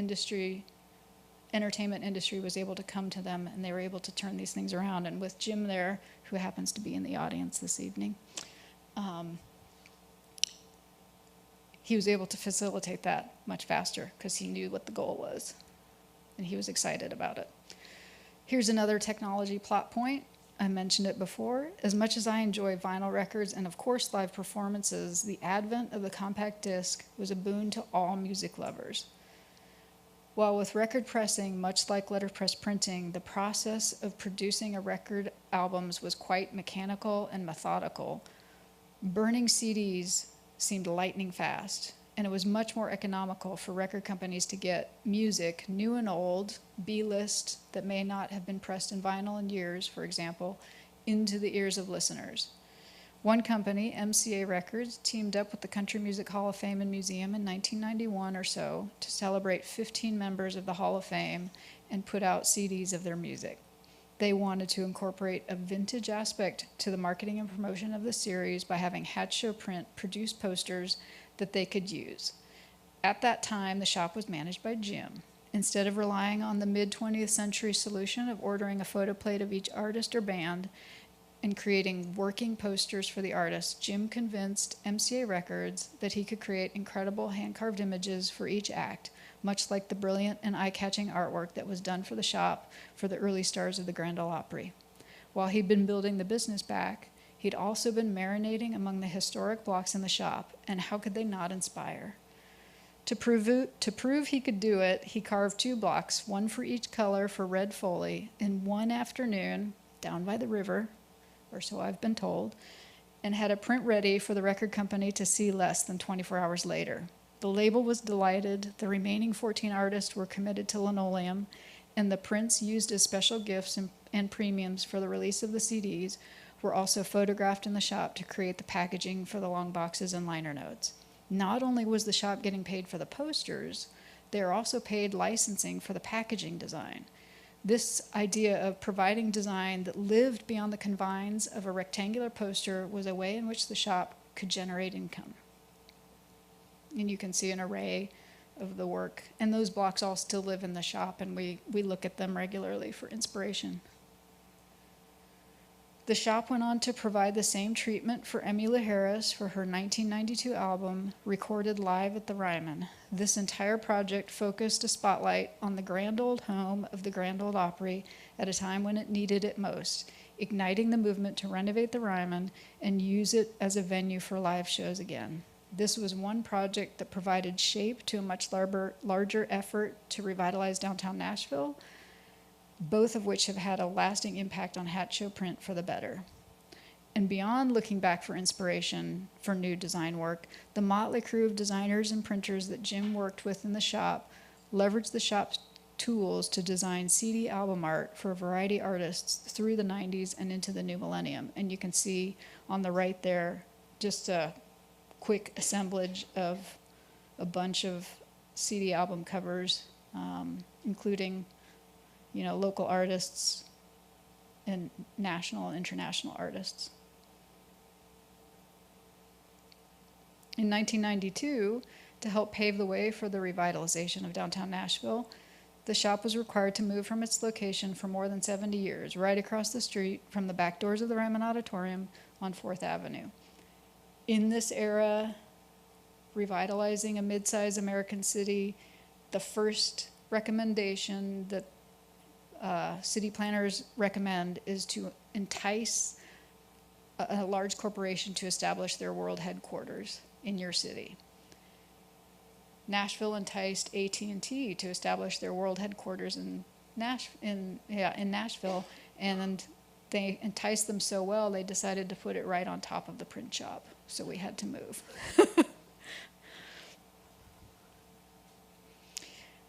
B: entertainment industry was able to come to them, and they were able to turn these things around. And with Jim there, who happens to be in the audience this evening, he was able to facilitate that much faster because he knew what the goal was, and he was excited about it. Here's another technology plot point. I mentioned it before. As much as I enjoy vinyl records and, of course, live performances, the advent of the compact disc was a boon to all music lovers. While with record pressing, much like letterpress printing, the process of producing a record albums was quite mechanical and methodical, burning CDs seemed lightning fast, and it was much more economical for record companies to get music, new and old, B-list, that may not have been pressed in vinyl in years, for example, into the ears of listeners. One company, MCA Records, teamed up with the Country Music Hall of Fame and Museum in 1991 or so to celebrate 15 members of the Hall of Fame and put out CDs of their music. They wanted to incorporate a vintage aspect to the marketing and promotion of the series by having Hatch Show Print produce posters that they could use. At that time, the shop was managed by Jim. Instead of relying on the mid-20th century solution of ordering a photo plate of each artist or band and creating working posters for the artist, Jim convinced MCA Records that he could create incredible hand-carved images for each act, much like the brilliant and eye-catching artwork that was done for the shop for the early stars of the Grand Ole Opry. While he'd been building the business back, he'd also been marinating among the historic blocks in the shop, and how could they not inspire? To prove he could do it, he carved 2 blocks, one for each color for red foley, in one afternoon down by the river, or so I've been told, and had a print ready for the record company to see less than 24 hours later. The label was delighted, the remaining 14 artists were committed to linoleum, and the prints used as special gifts and premiums for the release of the CDs were also photographed in the shop to create the packaging for the long boxes and liner notes. Not only was the shop getting paid for the posters, they were also paid licensing for the packaging design. This idea of providing design that lived beyond the confines of a rectangular poster was a way in which the shop could generate income. And you can see an array of the work. And those blocks all still live in the shop, and we look at them regularly for inspiration. The shop went on to provide the same treatment for Emmylou Harris for her 1992 album, recorded live at the Ryman. This entire project focused a spotlight on the grand old home of the Grand Ole Opry at a time when it needed it most, igniting the movement to renovate the Ryman and use it as a venue for live shows again. This was one project that provided shape to a much larger effort to revitalize downtown Nashville, both of which have had a lasting impact on Hatch Show Print for the better. And beyond looking back for inspiration for new design work, the motley crew of designers and printers that Jim worked with in the shop leveraged the shop's tools to design CD album art for a variety of artists through the 90s and into the new millennium. And you can see on the right there just a quick assemblage of a bunch of CD album covers, including local artists and national and international artists. In 1992, to help pave the way for the revitalization of downtown Nashville, the shop was required to move from its location for more than 70 years, right across the street from the back doors of the Ryman Auditorium on 4th Avenue. In this era, revitalizing a mid-sized American city, the first recommendation that city planners recommend is to entice a large corporation to establish their world headquarters in your city. Nashville enticed AT&T to establish their world headquarters in Nashville, and they enticed them so well they decided to put it right on top of the print shop, so we had to move.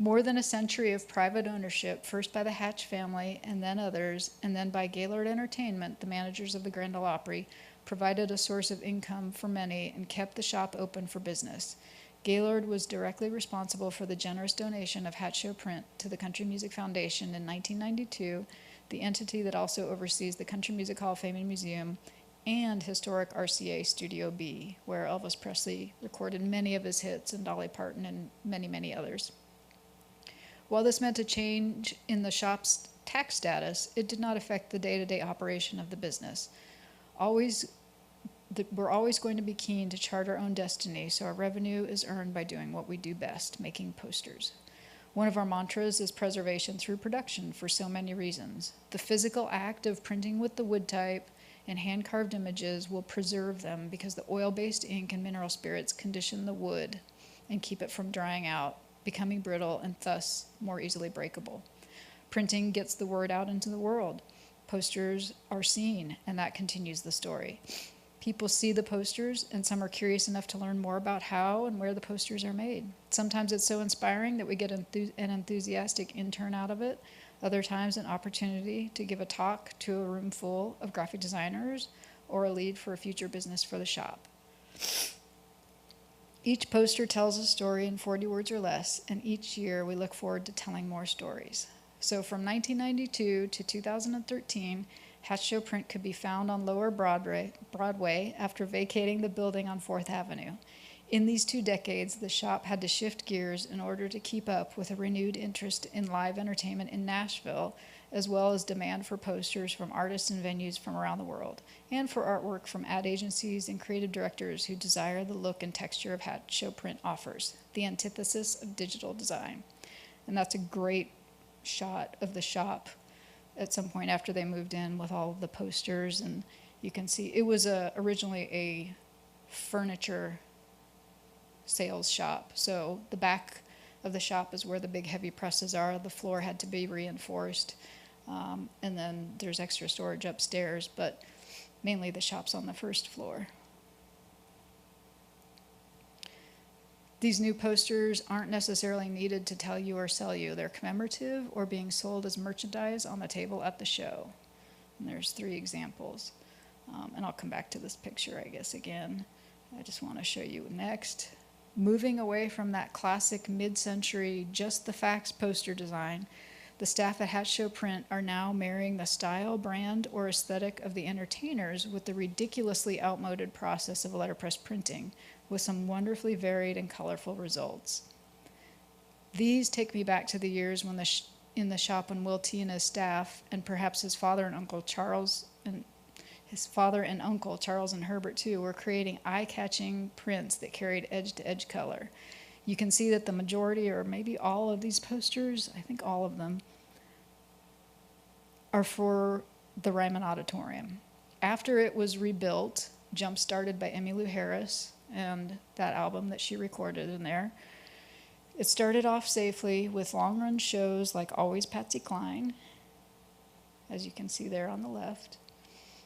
B: More than a century of private ownership, first by the Hatch family and then others, and then by Gaylord Entertainment, the managers of the Grand Ole Opry, provided a source of income for many and kept the shop open for business. Gaylord was directly responsible for the generous donation of Hatch Show Print to the Country Music Foundation in 1992, the entity that also oversees the Country Music Hall of Fame and Museum, and historic RCA Studio B, where Elvis Presley recorded many of his hits and Dolly Parton and many, many others. While this meant a change in the shop's tax status, it did not affect the day-to-day operation of the business. We're always going to be keen to chart our own destiny, so our revenue is earned by doing what we do best, making posters. One of our mantras is preservation through production for so many reasons. The physical act of printing with the wood type and hand-carved images will preserve them because the oil-based ink and mineral spirits condition the wood and keep it from drying out, becoming brittle and thus more easily breakable. Printing gets the word out into the world. Posters are seen, and that continues the story. People see the posters, and some are curious enough to learn more about how and where the posters are made. Sometimes it's so inspiring that we get an enthusiastic intern out of it. Other times, an opportunity to give a talk to a room full of graphic designers or a lead for a future business for the shop. Each poster tells a story in 40 words or less, and each year we look forward to telling more stories. So from 1992 to 2013, Hatch Show Print could be found on Lower Broadway after vacating the building on 4th Avenue. In these 2 decades, the shop had to shift gears in order to keep up with a renewed interest in live entertainment in Nashville, as well as demand for posters from artists and venues from around the world, and for artwork from ad agencies and creative directors who desire the look and texture of Hatch Show Print offers, the antithesis of digital design. And that's a great shot of the shop at some point after they moved in with all of the posters, and you can see it was originally a furniture sales shop. So the back of the shop is where the big heavy presses are. The floor had to be reinforced, and then there's extra storage upstairs, but mainly the shop's on the first floor. These new posters aren't necessarily needed to tell you or sell you. They're commemorative or being sold as merchandise on the table at the show. And there's 3 examples. And I'll come back to this picture, I guess, again. I just want to show you next. Moving away from that classic mid-century just the facts poster design, the staff at Hatch Show Print are now marrying the style, brand, or aesthetic of the entertainers with the ridiculously outmoded process of letterpress printing, with some wonderfully varied and colorful results. These take me back to the years when in the shop when Will T and his staff, and perhaps his father and uncle Charles and Herbert too, were creating eye-catching prints that carried edge-to-edge color. You can see that the majority, or maybe all of these posters, I think all of them, are for the Ryman Auditorium. After it was rebuilt, jump-started by Emmylou Harris, and that album that she recorded in there. It started off safely with long-run shows like Always Patsy Cline, as you can see there on the left.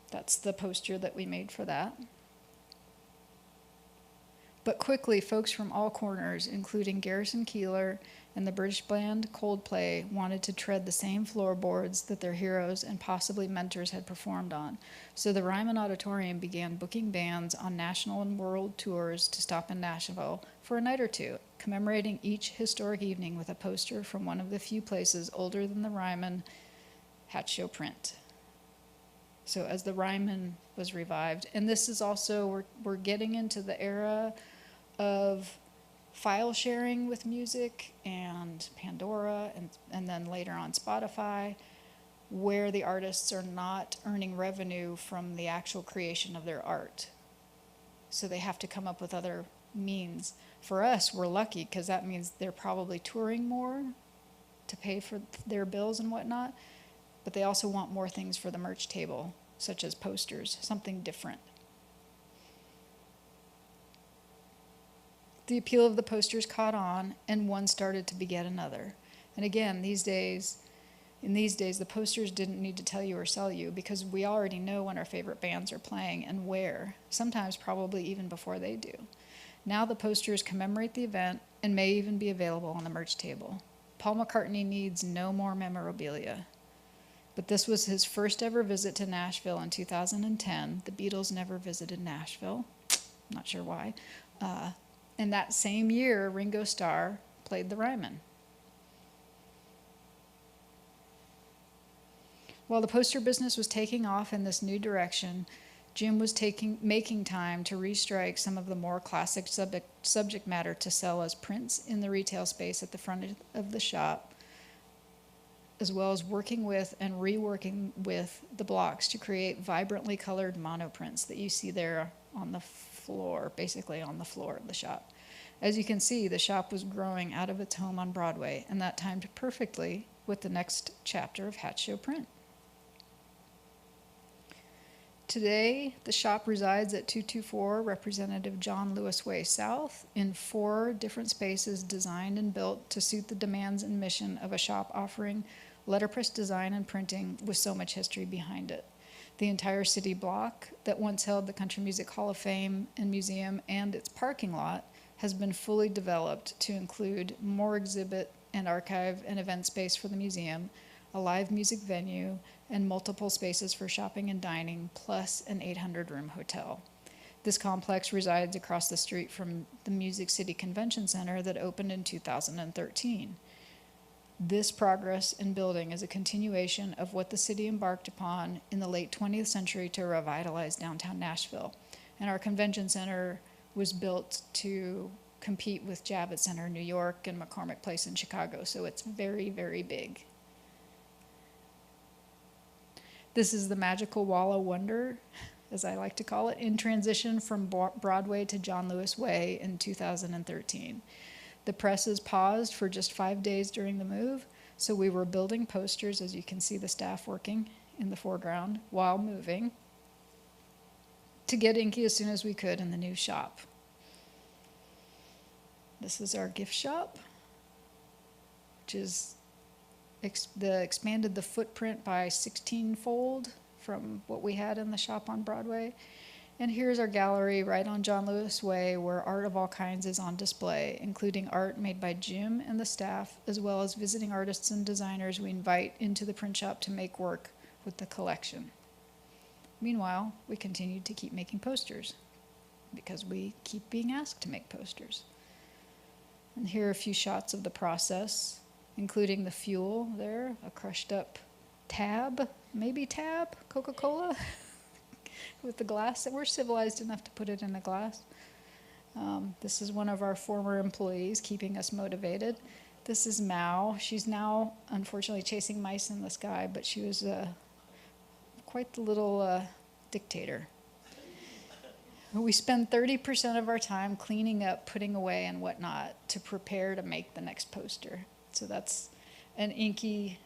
B: That's the poster that we made for that. But quickly, folks from all corners, including Garrison Keillor and the British band Coldplay, wanted to tread the same floorboards that their heroes and possibly mentors had performed on. So the Ryman Auditorium began booking bands on national and world tours to stop in Nashville for a night or two, commemorating each historic evening with a poster from one of the few places older than the Ryman, Hatch Show Print. So as the Ryman was revived, and this is also, we're getting into the era of file sharing with music and Pandora and then later on Spotify, where the artists are not earning revenue from the actual creation of their art. So they have to come up with other means. For us, we're lucky because that means they're probably touring more to pay for their bills and whatnot, but they also want more things for the merch table, such as posters, something different. The appeal of the posters caught on, and one started to beget another. And again, in these days, the posters didn't need to tell you or sell you because we already know when our favorite bands are playing and where, sometimes probably even before they do. Now the posters commemorate the event and may even be available on the merch table. Paul McCartney needs no more memorabilia. But this was his first ever visit to Nashville in 2010. The Beatles never visited Nashville. Not sure why. And that same year, Ringo Starr played the Ryman. While the poster business was taking off in this new direction, Jim was making time to restrike some of the more classic subject matter to sell as prints in the retail space at the front of the shop, as well as working with and reworking with the blocks to create vibrantly colored monoprints that you see there on the floor, basically on the floor of the shop. As you can see, the shop was growing out of its home on Broadway, and that timed perfectly with the next chapter of Hat Show Print. Today, the shop resides at 224 Representative John Lewis Way South in 4 different spaces designed and built to suit the demands and mission of a shop offering letterpress design and printing with so much history behind it. The entire city block that once held the Country Music Hall of Fame and Museum and its parking lot has been fully developed to include more exhibit and archive and event space for the museum, a live music venue, and multiple spaces for shopping and dining, plus an 800-room hotel. This complex resides across the street from the Music City Convention Center that opened in 2013. This progress in building is a continuation of what the city embarked upon in the late 20th century to revitalize downtown Nashville. And our convention center was built to compete with Javits Center in New York and McCormick Place in Chicago, so it's very, very big. This is the magical wall of wonder, as I like to call it, in transition from Broadway to John Lewis Way in 2013. The presses paused for just 5 days during the move, so we were building posters, as you can see the staff working in the foreground, while moving, to get inky as soon as we could in the new shop. This is our gift shop, which is expanded the footprint by 16-fold from what we had in the shop on Broadway. And here's our gallery right on John Lewis Way, where art of all kinds is on display, including art made by Jim and the staff, as well as visiting artists and designers we invite into the print shop to make work with the collection. Meanwhile, we continued to keep making posters because we keep being asked to make posters. And here are a few shots of the process, including the fuel there, a crushed up tab, Coca-Cola, with the glass. We're civilized enough to put it in a glass. This is one of our former employees keeping us motivated. This is Mao. She's now, unfortunately, chasing mice in the sky, but she was quite the little dictator. We spend 30% of our time cleaning up, putting away, and whatnot to prepare to make the next poster. So that's an inky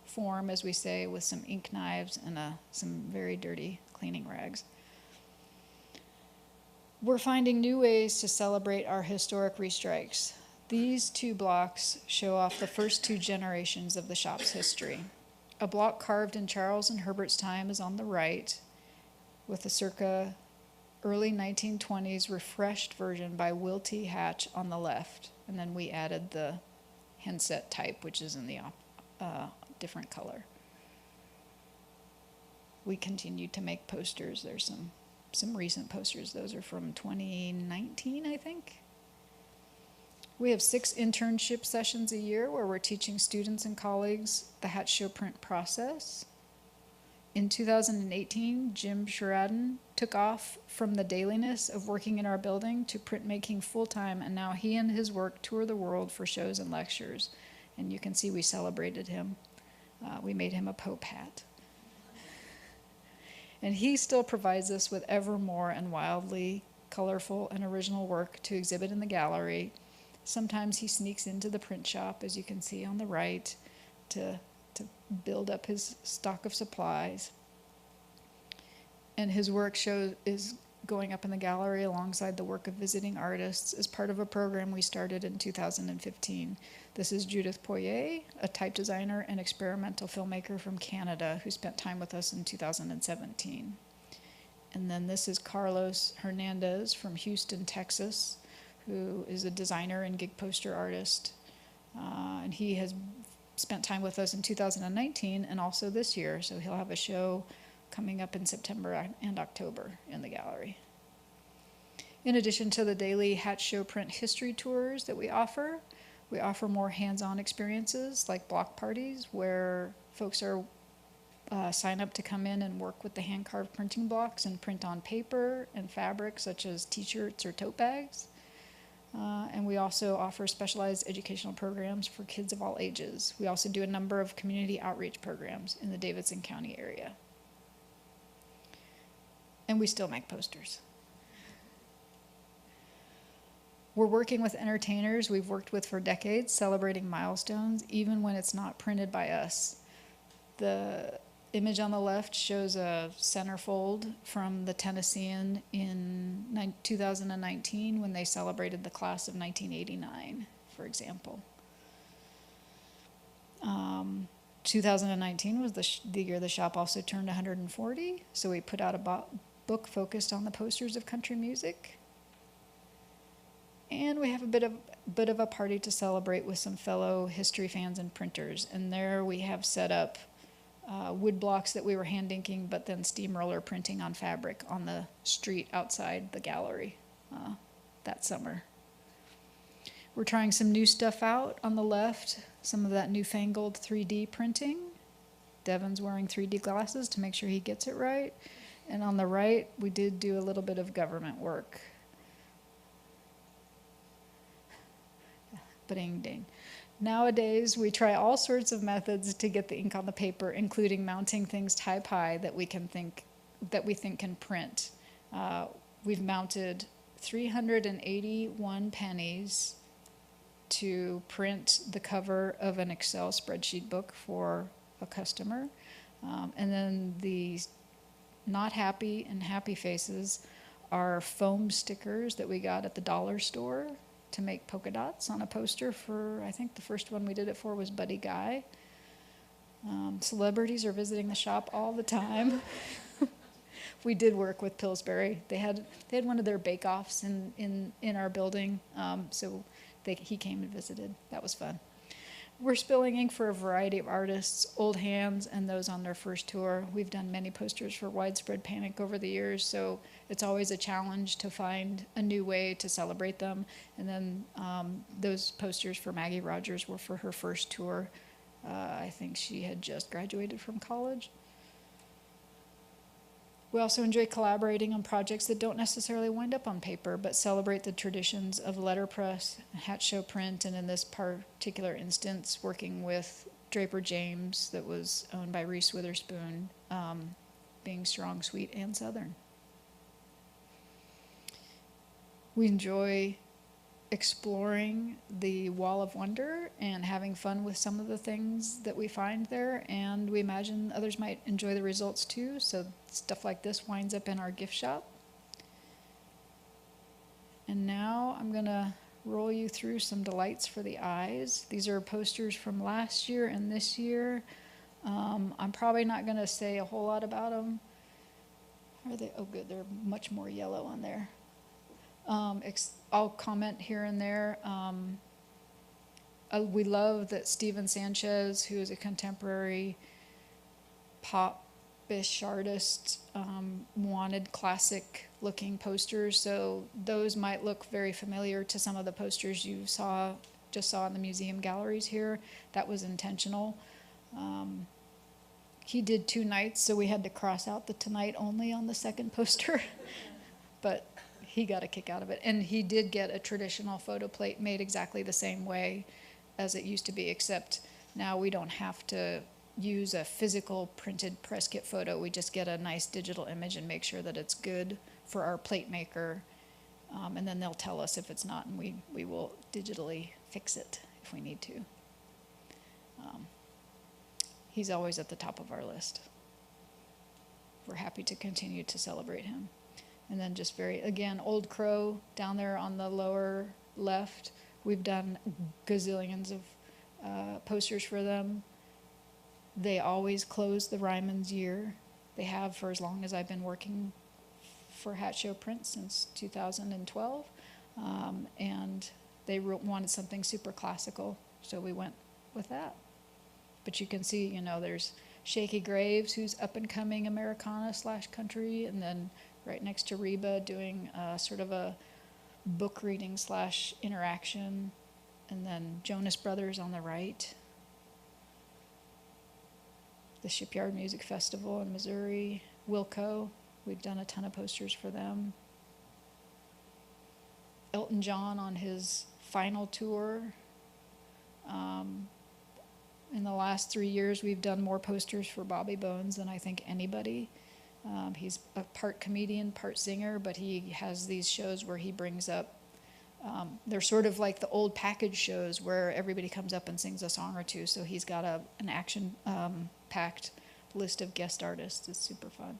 B: form, as we say, with some ink knives and some very dirty cleaning rags. We're finding new ways to celebrate our historic restrikes. These 2 blocks show off the first 2 generations of the shop's history. A block carved in Charles and Herbert's time is on the right, with a circa early 1920s refreshed version by Will T. Hatch on the left. And then we added the handset type, which is in the different color. We continued to make posters. There's some recent posters. Those are from 2019, I think. We have 6 internship sessions a year where we're teaching students and colleagues the Hat Show Print process. In 2018, Jim Sheridan took off from the dailiness of working in our building to printmaking full-time, and now he and his work tour the world for shows and lectures. And you can see we celebrated him. We made him a Pope hat. And he still provides us with ever more and wildly colorful and original work to exhibit in the gallery. Sometimes he sneaks into the print shop, as you can see on the right, to build up his stock of supplies. And his work is going up in the gallery alongside the work of visiting artists as part of a program we started in 2015. This is Judith Poirier, a type designer and experimental filmmaker from Canada who spent time with us in 2017. And then this is Carlos Hernandez from Houston, Texas, who is a designer and gig poster artist. And he has spent time with us in 2019 and also this year, so he'll have a show coming up in September and October in the gallery. In addition to the daily Hatch Show Print history tours that we offer more hands-on experiences like block parties where folks are sign up to come in and work with the hand-carved printing blocks and print on paper and fabric such as t-shirts or tote bags. And we also offer specialized educational programs for kids of all ages. We also do a number of community outreach programs in the Davidson County area. And we still make posters. We're working with entertainers we've worked with for decades, celebrating milestones, even when it's not printed by us. The image on the left shows a centerfold from the Tennessean in 2019 when they celebrated the class of 1989, for example. 2019 was the year the shop also turned 140, so we put out a book focused on the posters of country music. And we have a bit of a party to celebrate with some fellow history fans and printers. And there we have set up wood blocks that we were hand inking, but then steamroller printing on fabric on the street outside the gallery that summer. We're trying some new stuff out on the left, some of that newfangled 3D printing. Devin's wearing 3D glasses to make sure he gets it right. And on the right, we did do a little bit of government work. Ding, ding. Nowadays, we try all sorts of methods to get the ink on the paper, including mounting things type high that we think can print. We've mounted 381 pennies to print the cover of an Excel spreadsheet book for a customer. And then the not happy and happy faces are foam stickers that we got at the dollar store to make polka dots on a poster for, I think the first one we did it for was Buddy Guy. Celebrities are visiting the shop all the time. We did work with Pillsbury. They had one of their bake-offs in our building, so he came and visited. That was fun. We're spilling ink for a variety of artists, old hands and those on their first tour. We've done many posters for Widespread Panic over the years, so it's always a challenge to find a new way to celebrate them. And then those posters for Maggie Rogers were for her first tour. I think she had just graduated from college. We also enjoy collaborating on projects that don't necessarily wind up on paper, but celebrate the traditions of letterpress, Hatch Show Print, and in this particular instance, working with Draper James that was owned by Reese Witherspoon, being strong, sweet, and Southern. We enjoy exploring the Wall of Wonder and having fun with some of the things that we find there, and we imagine others might enjoy the results too, so stuff like this winds up in our gift shop. And now I'm gonna roll you through some delights for the eyes. These are posters from last year and this year. I'm probably not gonna say a whole lot about them. Are they? Oh good, they're much more yellow on there. I'll comment here and there. We love that Steven Sanchez, who is a contemporary pop-ish artist, wanted classic-looking posters. So those might look very familiar to some of the posters you just saw in the museum galleries here. That was intentional. He did 2 nights, so we had to cross out the tonight only on the second poster. But he got a kick out of it. And he did get a traditional photo plate made exactly the same way as it used to be, except now we don't have to use a physical printed press kit photo. We just get a nice digital image and make sure that it's good for our plate maker. And then they'll tell us if it's not, and we will digitally fix it if we need to. He's always at the top of our list. We're happy to continue to celebrate him. And then just again, Old Crow down there on the lower left. We've done gazillions of posters for them. They always close the Ryman's year. They have for as long as I've been working for Hatch Show Print, since 2012. And they wanted something super classical, so we went with that. But you can see, you know, there's Shaky Graves, who's up and coming Americana / country, and then right next to Reba doing sort of a book reading / interaction, and then Jonas Brothers on the right. The Shipyard Music Festival in Missouri, Wilco, we've done a ton of posters for them. Elton John on his final tour. In the last 3 years, we've done more posters for Bobby Bones than I think anybody. He's a part comedian, part singer, but he has these shows where he brings up, they're sort of like the old package shows where everybody comes up and sings a song or two. So he's got an action-packed list of guest artists. It's super fun.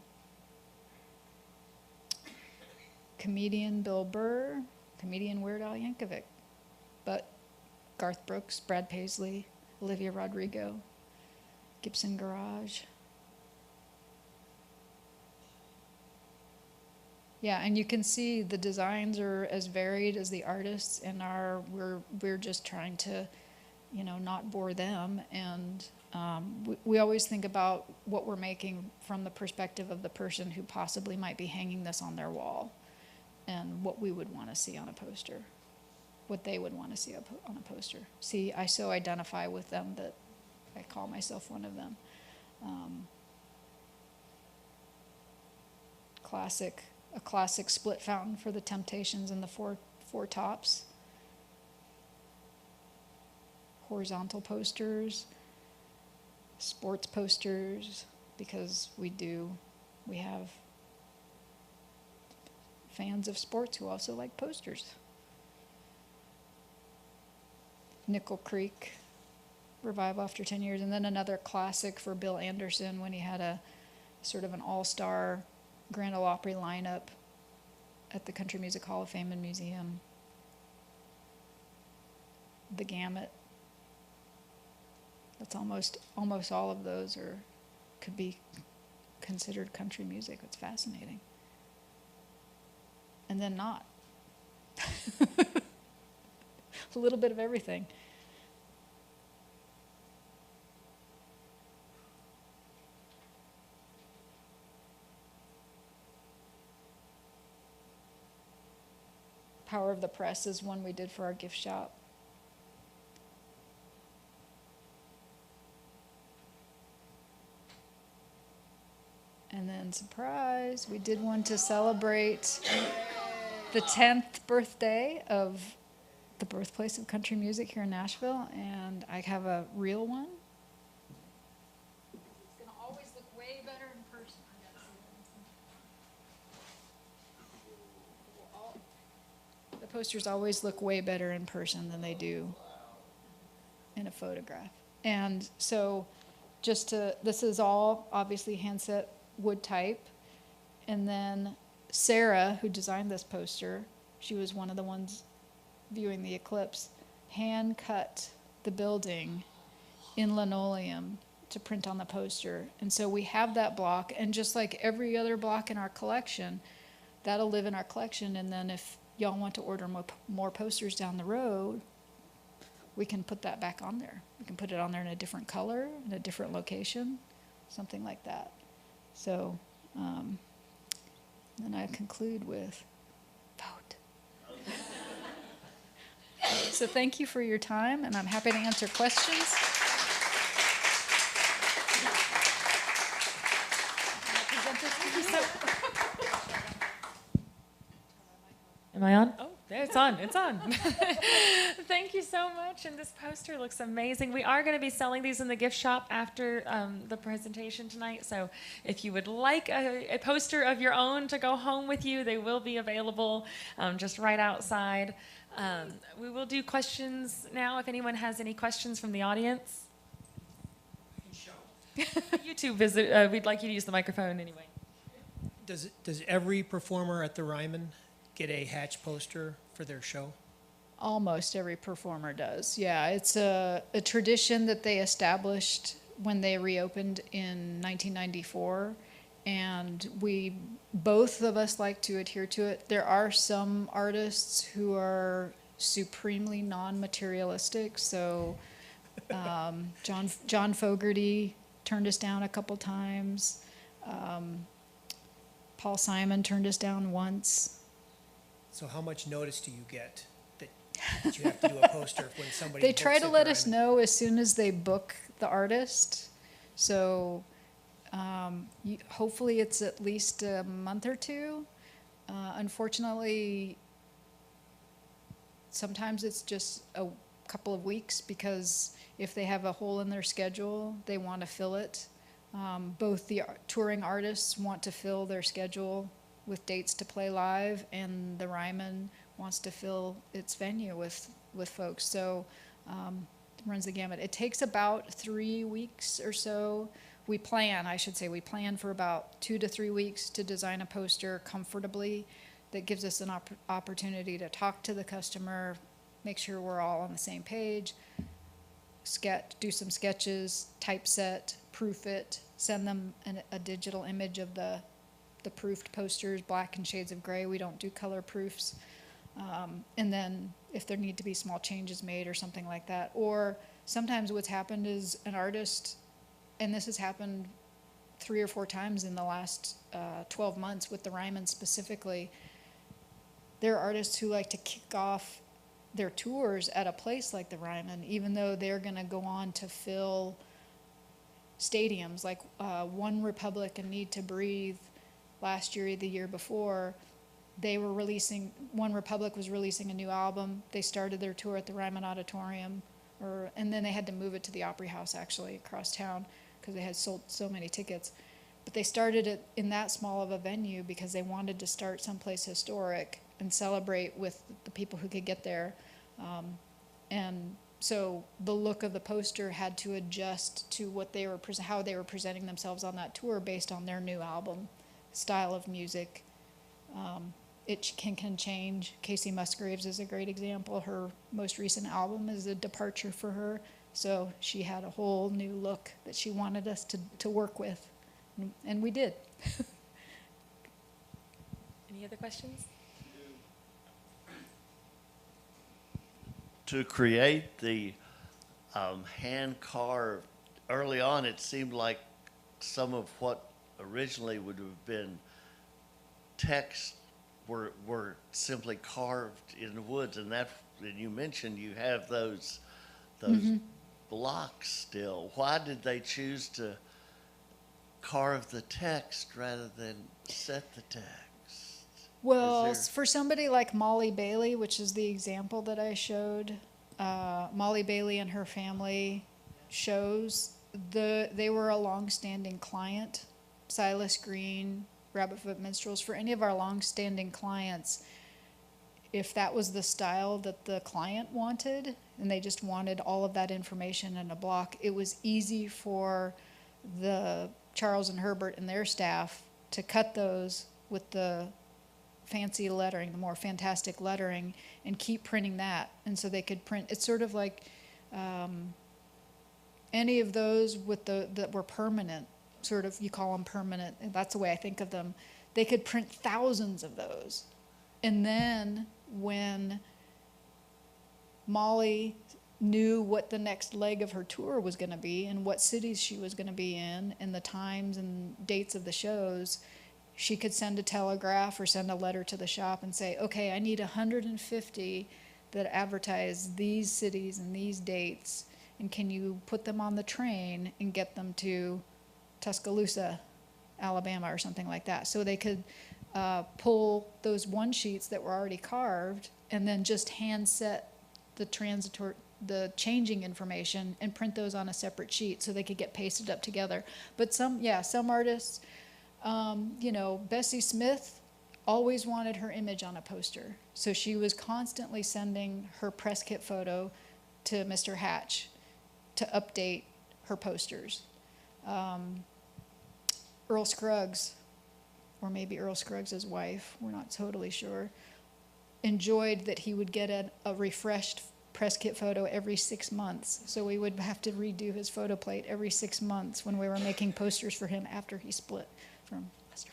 B: Comedian Bill Burr, comedian Weird Al Yankovic, but Garth Brooks, Brad Paisley, Olivia Rodrigo, Gibson Garage. Yeah, and you can see the designs are as varied as the artists, and we're just trying to, you know, not bore them. And we always think about what we're making from the perspective of the person who possibly might be hanging this on their wall, and what we would want to see on a poster, what they would want to see on a poster. See, I so identify with them that I call myself one of them. A classic split fountain for the Temptations and the Four Tops. Horizontal posters, sports posters, because we have fans of sports who also like posters. Nickel Creek, Revival After 10 Years, and then another classic for Bill Anderson when he had a sort of an all-star Grand Ole Opry lineup at the Country Music Hall of Fame and Museum. The Gamut. That's almost all of those could be considered country music. It's fascinating. And then not. A little bit of everything. Power of the Press is one we did for our gift shop. And then, surprise, we did one to celebrate the 10th birthday of the birthplace of country music here in Nashville, and I have a real one. It's going to always look way better in person. The posters always look way better in person than they do in a photograph. And so this is all obviously handset wood type. And then Sarah, who designed this poster, she was one of the ones viewing the eclipse, hand cut the building in linoleum to print on the poster. And so we have that block, and just like every other block in our collection, that'll live in our collection. And then if y'all want to order more posters down the road, we can put that back on there. We can put it on there in a different color, in a different location, something like that. So then I conclude with vote. So thank you for your time, and I'm happy to answer questions.
A: Am I on? Oh, there, it's on. It's on. Thank you so much. And this poster looks amazing. We are going to be selling these in the gift shop after the presentation tonight. So if you would like a poster of your own to go home with you, they will be available just right outside. We will do questions now if anyone has any questions from the audience. YouTube visit. We'd like you to use the microphone anyway.
C: Does every performer at the Ryman get a Hatch poster for their show?
B: Almost every performer does. Yeah, it's a tradition that they established when they reopened in 1994, and both of us like to adhere to it. There are some artists who are supremely non-materialistic, so John Fogerty turned us down a couple times. Paul Simon turned us down once.
C: So how much notice do you get that you have to do a poster when somebody
B: They
C: books
B: try to
C: at
B: let
C: the
B: us
C: Ryman?
B: know as soon as they book the artist. So hopefully it's at least a month or two. Unfortunately, sometimes it's just a couple of weeks because if they have a hole in their schedule, they want to fill it. Both the touring artists want to fill their schedule with dates to play live, and the Ryman wants to fill its venue with folks. So it runs the gamut. It takes about 3 weeks or so. We plan for about 2 to 3 weeks to design a poster comfortably that gives us an opportunity to talk to the customer, make sure we're all on the same page, do some sketches, typeset, proof it, send them a digital image of the proofed posters, black and shades of gray. We don't do color proofs. And then if there need to be small changes made or something like that. Or sometimes what's happened is an artist, and this has happened 3 or 4 times in the last 12 months with the Ryman specifically, there are artists who like to kick off their tours at a place like the Ryman, even though they're going to go on to fill stadiums like One Republic and Need to Breathe last year, the year before. One Republic was releasing a new album. They started their tour at the Ryman Auditorium, and then they had to move it to the Opry House actually across town because they had sold so many tickets. But they started it in that small of a venue because they wanted to start someplace historic and celebrate with the people who could get there. And so the look of the poster had to adjust to what they were how they were presenting themselves on that tour based on their new album, style of music. It can change. Casey Musgraves is a great example. Her most recent album is a departure for her, so she had a whole new look that she wanted us to work with, and we did.
A: Any other questions?
D: To create the hand-carved, early on it seemed like some of what originally would have been text were simply carved in the woods, and you mentioned you have those blocks still. Why did they choose to carve the text rather than set the text?
B: Well, for somebody like Molly Bailey, which is the example that I showed, Molly Bailey and her family shows, they were a long-standing client. Silas Green, Rabbitfoot Minstrels, for any of our long-standing clients, if that was the style that the client wanted, and they just wanted all of that information in a block, it was easy for the Charles and Herbert and their staff to cut those with the fancy lettering, the more fantastic lettering, and keep printing that. And so they could print, it's sort of like any of those that were permanent, sort of, you call them permanent, and that's the way I think of them. They could print thousands of those. And then when Molly knew what the next leg of her tour was going to be and what cities she was going to be in and the times and dates of the shows, she could send a telegraph or send a letter to the shop and say, okay, I need 150 that advertise these cities and these dates, and can you put them on the train and get them to Tuscaloosa, Alabama, or something like that. So they could pull those one sheets that were already carved and then just hand set the changing information and print those on a separate sheet so they could get pasted up together. But some artists, Bessie Smith always wanted her image on a poster. So she was constantly sending her press kit photo to Mr. Hatch to update her posters. Earl Scruggs, or maybe Earl Scruggs' wife, we're not totally sure, enjoyed that he would get a refreshed press kit photo every 6 months. So we would have to redo his photo plate every 6 months when we were making posters for him after he split from Lester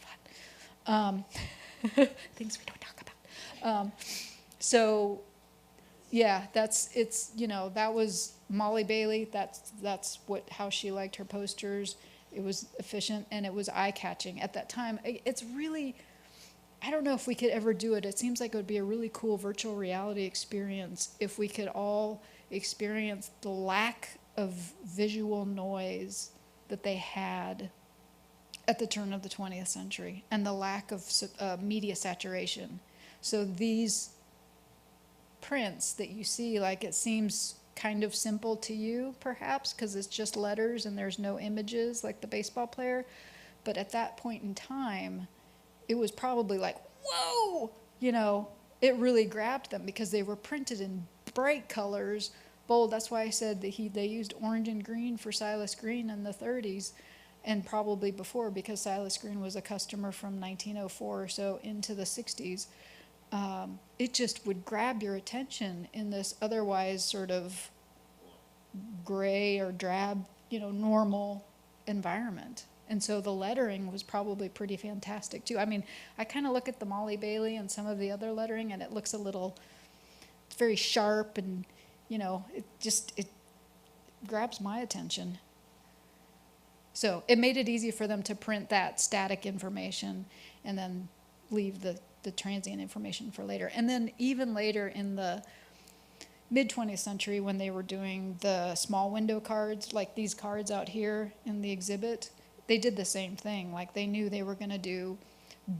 B: Flatt. Things we don't talk about. That was Molly Bailey, that's how she liked her posters. It was efficient and it was eye-catching at that time. It's really, I don't know if we could ever do it. It seems like it would be a really cool virtual reality experience if we could all experience the lack of visual noise that they had at the turn of the 20th century and the lack of media saturation. So these prints that you see, like, it seems kind of simple to you perhaps because it's just letters and there's no images like the baseball player, but at that point in time it was probably like, whoa, you know, it really grabbed them because they were printed in bright colors, bold. That's why I said that they used orange and green for Silas Green in the 30s and probably before, because Silas Green was a customer from 1904 or so into the 60s. It just would grab your attention in this otherwise sort of gray or drab, you know, normal environment. And so the lettering was probably pretty fantastic too. I mean, I kind of look at the Molly Bailey and some of the other lettering and it looks a little, it's very sharp and, you know, it grabs my attention. So it made it easy for them to print that static information and then leave the transient information for later. And then even later in the mid-20th century when they were doing the small window cards, like these cards out here in the exhibit, they did the same thing. Like they knew they were going to do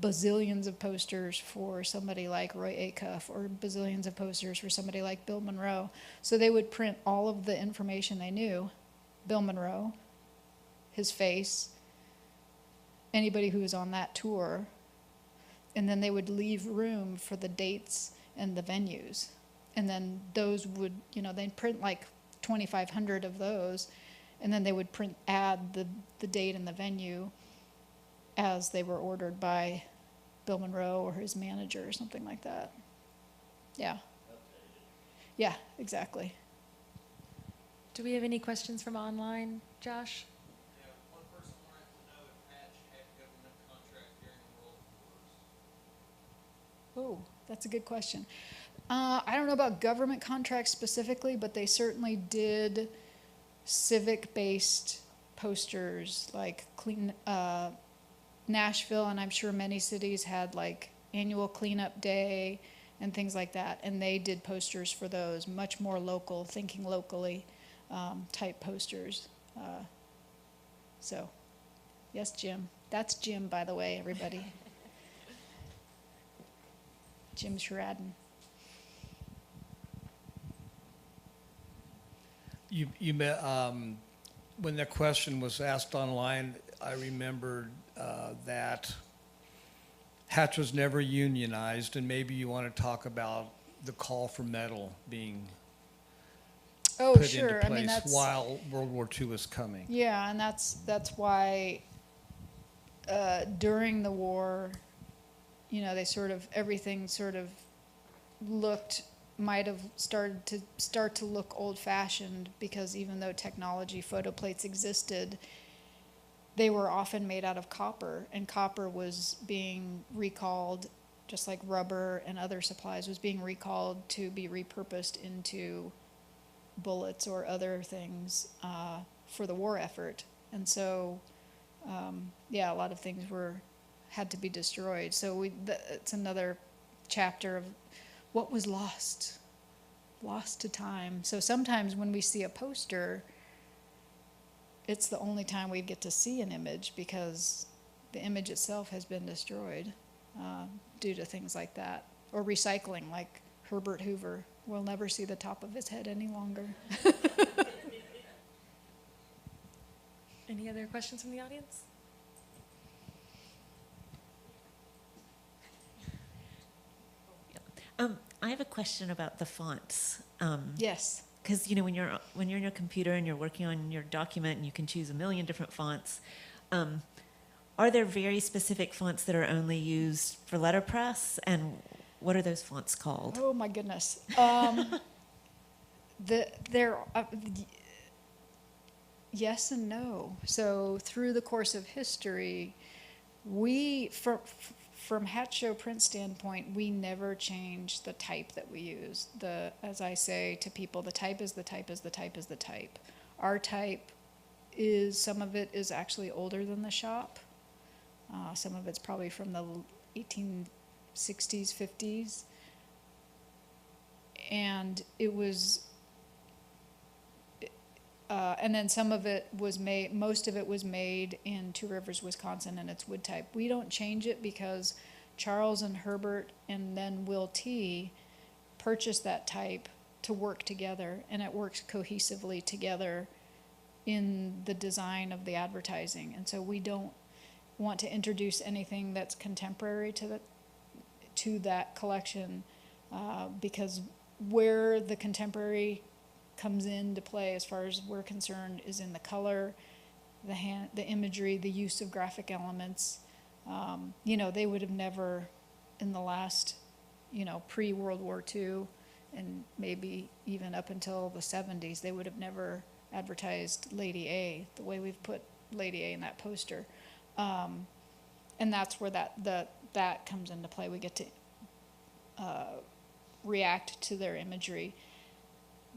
B: bazillions of posters for somebody like Roy Acuff or bazillions of posters for somebody like Bill Monroe. So they would print all of the information they knew. Bill Monroe, his face, anybody who was on that tour, and then they would leave room for the dates and the venues. And then those would, you know, they'd print like 2,500 of those, and then they would add the date and the venue as they were ordered by Bill Monroe or his manager or something like that. Yeah. Yeah, exactly.
A: Do we have any questions from online, Josh?
E: Yeah, one person wanted to know if Hatch had government contract during the World Wars.
B: Oh, that's a good question. I don't know about government contracts specifically, but they certainly did civic-based posters, like Nashville, and I'm sure many cities had like annual cleanup day and things like that, and they did posters for those, much more local, thinking locally type posters. So, yes, Jim. That's Jim, by the way, everybody. Jim Sheridan.
E: You met, when the question was asked online, I remembered that Hatch was never unionized, and maybe you want to talk about the call for metal being
B: Oh,
E: put
B: sure.
E: into
B: I mean,
E: place
B: that's
E: while World War II was coming.
B: yeah, and that's why during the war, you know, they sort of everything sort of might have started to look old-fashioned, because even though technology, photo plates existed, they were often made out of copper, and copper was being recalled, just like rubber and other supplies was being recalled to be repurposed into bullets or other things for the war effort. And so, yeah, a lot of things had to be destroyed. So it's another chapter of what was lost to time. So sometimes when we see a poster, it's the only time we get to see an image, because the image itself has been destroyed due to things like that. Or recycling, like Herbert Hoover. We'll never see the top of his head any longer.
A: Any other questions from the audience?
F: I have a question about the fonts.
B: Yes.
F: Because when you're in your computer and you're working on your document and you can choose a million different fonts, are there very specific fonts that are only used for letterpress, and what are those fonts called?
B: Oh my goodness. Yes and no. So through the course of history, from Hat Show print standpoint, we never change the type that we use. As I say to people, the type is the type is the type is the type. Our type is, some of it is actually older than the shop. Some of it's probably from the 1860s, 50s. And it was, and then some of it was made, most of it was made in Two Rivers, Wisconsin, and it's wood type. We don't change it because Charles and Herbert and then Will T purchased that type to work together, and it works cohesively together in the design of the advertising. And so we don't want to introduce anything that's contemporary to that collection, because where the contemporary comes into play, as far as we're concerned, is in the color, the imagery, the use of graphic elements. They would have never, in the last, pre-World War II, and maybe even up until the 70s, they would have never advertised Lady A the way we've put Lady A in that poster. And that's where that comes into play. We get to react to their imagery.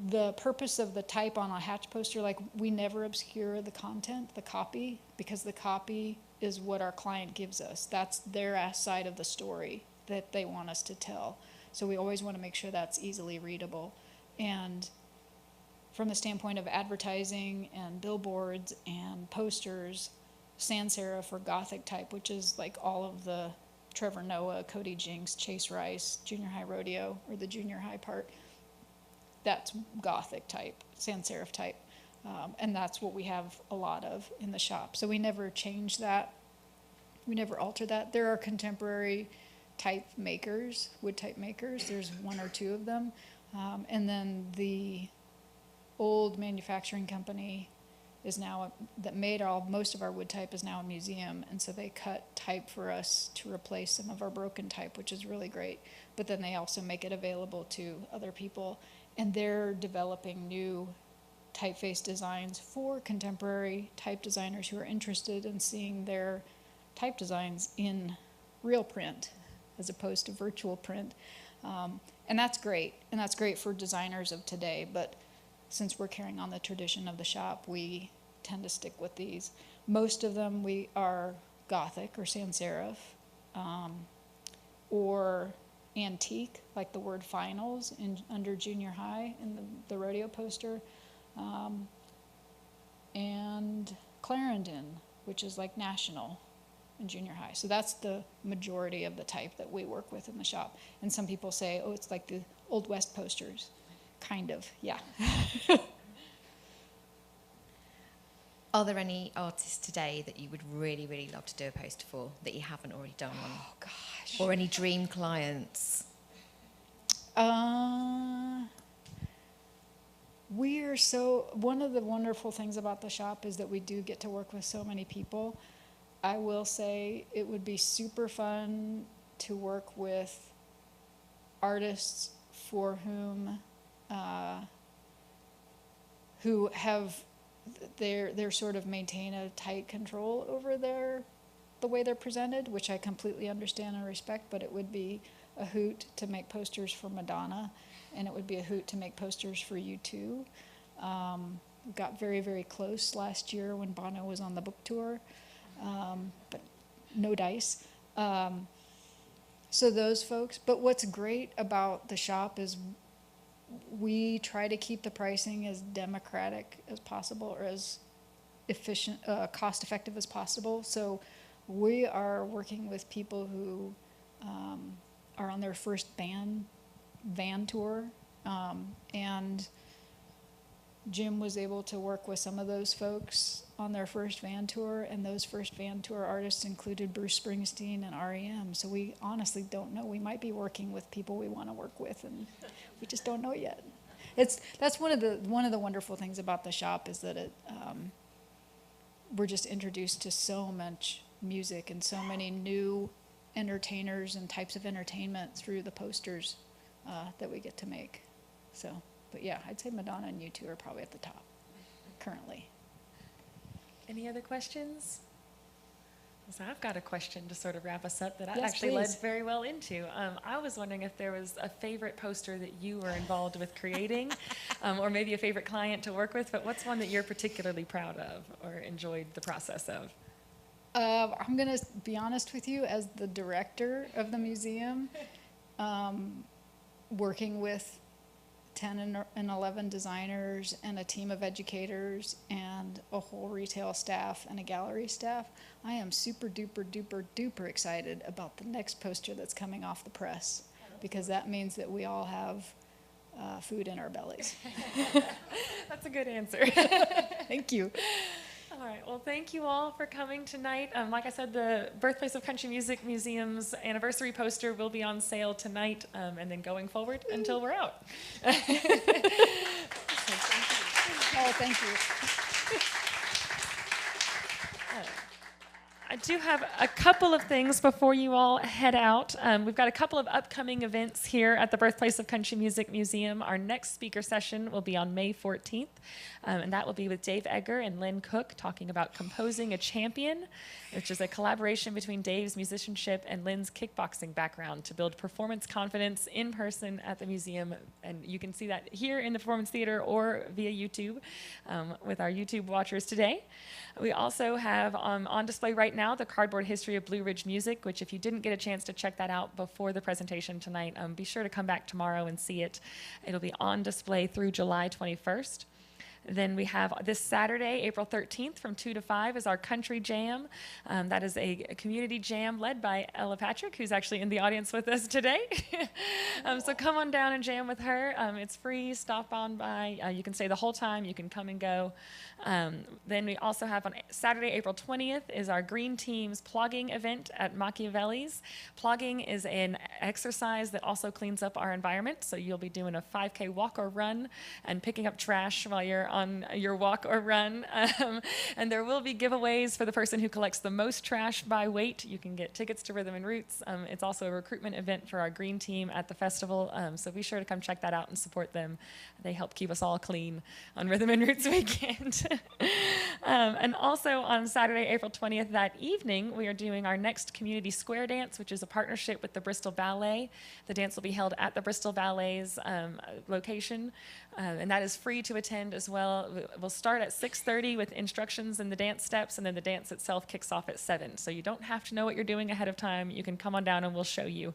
B: The purpose of the type on a Hatch poster, like, we never obscure the content, the copy, because the copy is what our client gives us. That's their side of the story that they want us to tell. So we always want to make sure that's easily readable. And from the standpoint of advertising and billboards and posters, sans serif or Gothic type, which is like all of the Trevor Noah, Cody Jinks, Chase Rice, junior high rodeo, or the junior high part, that's Gothic type, sans serif type. And that's what we have a lot of in the shop. So we never change that. We never alter that. There are contemporary type makers, wood type makers. There's one or two of them. And then the old manufacturing company is now, that made most of our wood type, is now a museum. And so they cut type for us to replace some of our broken type, which is really great. But then they also make it available to other people. And they're developing new typeface designs for contemporary type designers who are interested in seeing their type designs in real print as opposed to virtual print. And that's great. And that's great for designers of today. But since we're carrying on the tradition of the shop, we tend to stick with these. Most of them we are Gothic or sans serif, or antique, like the word finals under junior high in the rodeo poster, and Clarendon, which is like national in junior high. So that's the majority of the type that we work with in the shop. And some people say, oh, it's like the Old West posters. Kind of, yeah.
G: Are there any artists today that you would really, really love to do a poster for that you haven't already done one?
B: Oh, gosh.
G: Or any dream clients?
B: One of the wonderful things about the shop is that we do get to work with so many people. I will say it would be super fun to work with artists for whom who have they're sort of maintain a tight control over the way they're presented, which I completely understand and respect. But it would be a hoot to make posters for Madonna, and it would be a hoot to make posters for U2. We got very, very close last year when Bono was on the book tour, but no dice. So those folks. But what's great about the shop is we try to keep the pricing as democratic as possible, or as efficient, cost-effective as possible. So we are working with people who are on their first van tour, and Jim was able to work with some of those folks on their first van tour, and those first van tour artists included Bruce Springsteen and REM. So we honestly don't know. We might be working with people we want to work with, and we just don't know yet. That's one of the wonderful things about the shop, is that we're just introduced to so much music and so many new entertainers and types of entertainment through the posters that we get to make. So, but yeah, I'd say Madonna and U2 are probably at the top currently.
A: Any other questions? So I've got a question to sort of wrap us up that I
B: Yes,
A: actually led
B: please.
A: very well into. I was wondering if there was a favorite poster that you were involved with creating, or maybe a favorite client to work with, but what's one that you're particularly proud of or enjoyed the process of?
B: I'm going to be honest with you, as the director of the museum, working with 10 and 11 designers and a team of educators and a whole retail staff and a gallery staff, I am super duper duper duper excited about the next poster that's coming off the press, because that means that we all have food in our bellies.
A: That's a good answer.
B: Thank you.
A: All right. Well, thank you all for coming tonight. Like I said, the Birthplace of Country Music Museum's anniversary poster will be on sale tonight, and then going forward until we're out.
B: Oh, thank you.
A: I do have a couple of things before you all head out. We've got a couple of upcoming events here at the Birthplace of Country Music Museum. Our next speaker session will be on May 14th, and that will be with Dave Egger and Lynn Cook talking about Composing a Champion, which is a collaboration between Dave's musicianship and Lynn's kickboxing background to build performance confidence in person at the museum. And you can see that here in the Performance Theater or via YouTube with our YouTube watchers today. We also have on display right now the Cardboard History of Blue Ridge Music, which if you didn't get a chance to check that out before the presentation tonight, be sure to come back tomorrow and see it. It'll be on display through July 21st. Then we have this Saturday, April 13th, from 2 to 5 is our Country Jam. That is a community jam led by Ella Patrick, who's actually in the audience with us today. So come on down and jam with her. It's free. Stop on by. You can stay the whole time. You can come and go. Then we also have on Saturday, April 20th, is our Green Team's plogging event at Machiavelli's. Plogging is an exercise that also cleans up our environment. So you'll be doing a 5K walk or run and picking up trash while you're on your walk or run. And there will be giveaways for the person who collects the most trash by weight. You can get tickets to Rhythm and Roots. It's also a recruitment event for our Green Team at the festival. So be sure to come check that out and support them. They help keep us all clean on Rhythm and Roots weekend. And also on Saturday, April 20th, that evening, we are doing our next Community Square Dance, which is a partnership with the Bristol Ballet. The dance will be held at the Bristol Ballet's location, and that is free to attend as well. We'll start at 6:30 with instructions in the dance steps, and then the dance itself kicks off at 7. So you don't have to know what you're doing ahead of time. You can come on down and we'll show you.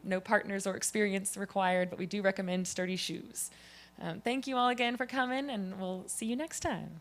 A: No partners or experience required, but we do recommend sturdy shoes. Thank you all again for coming, and we'll see you next time.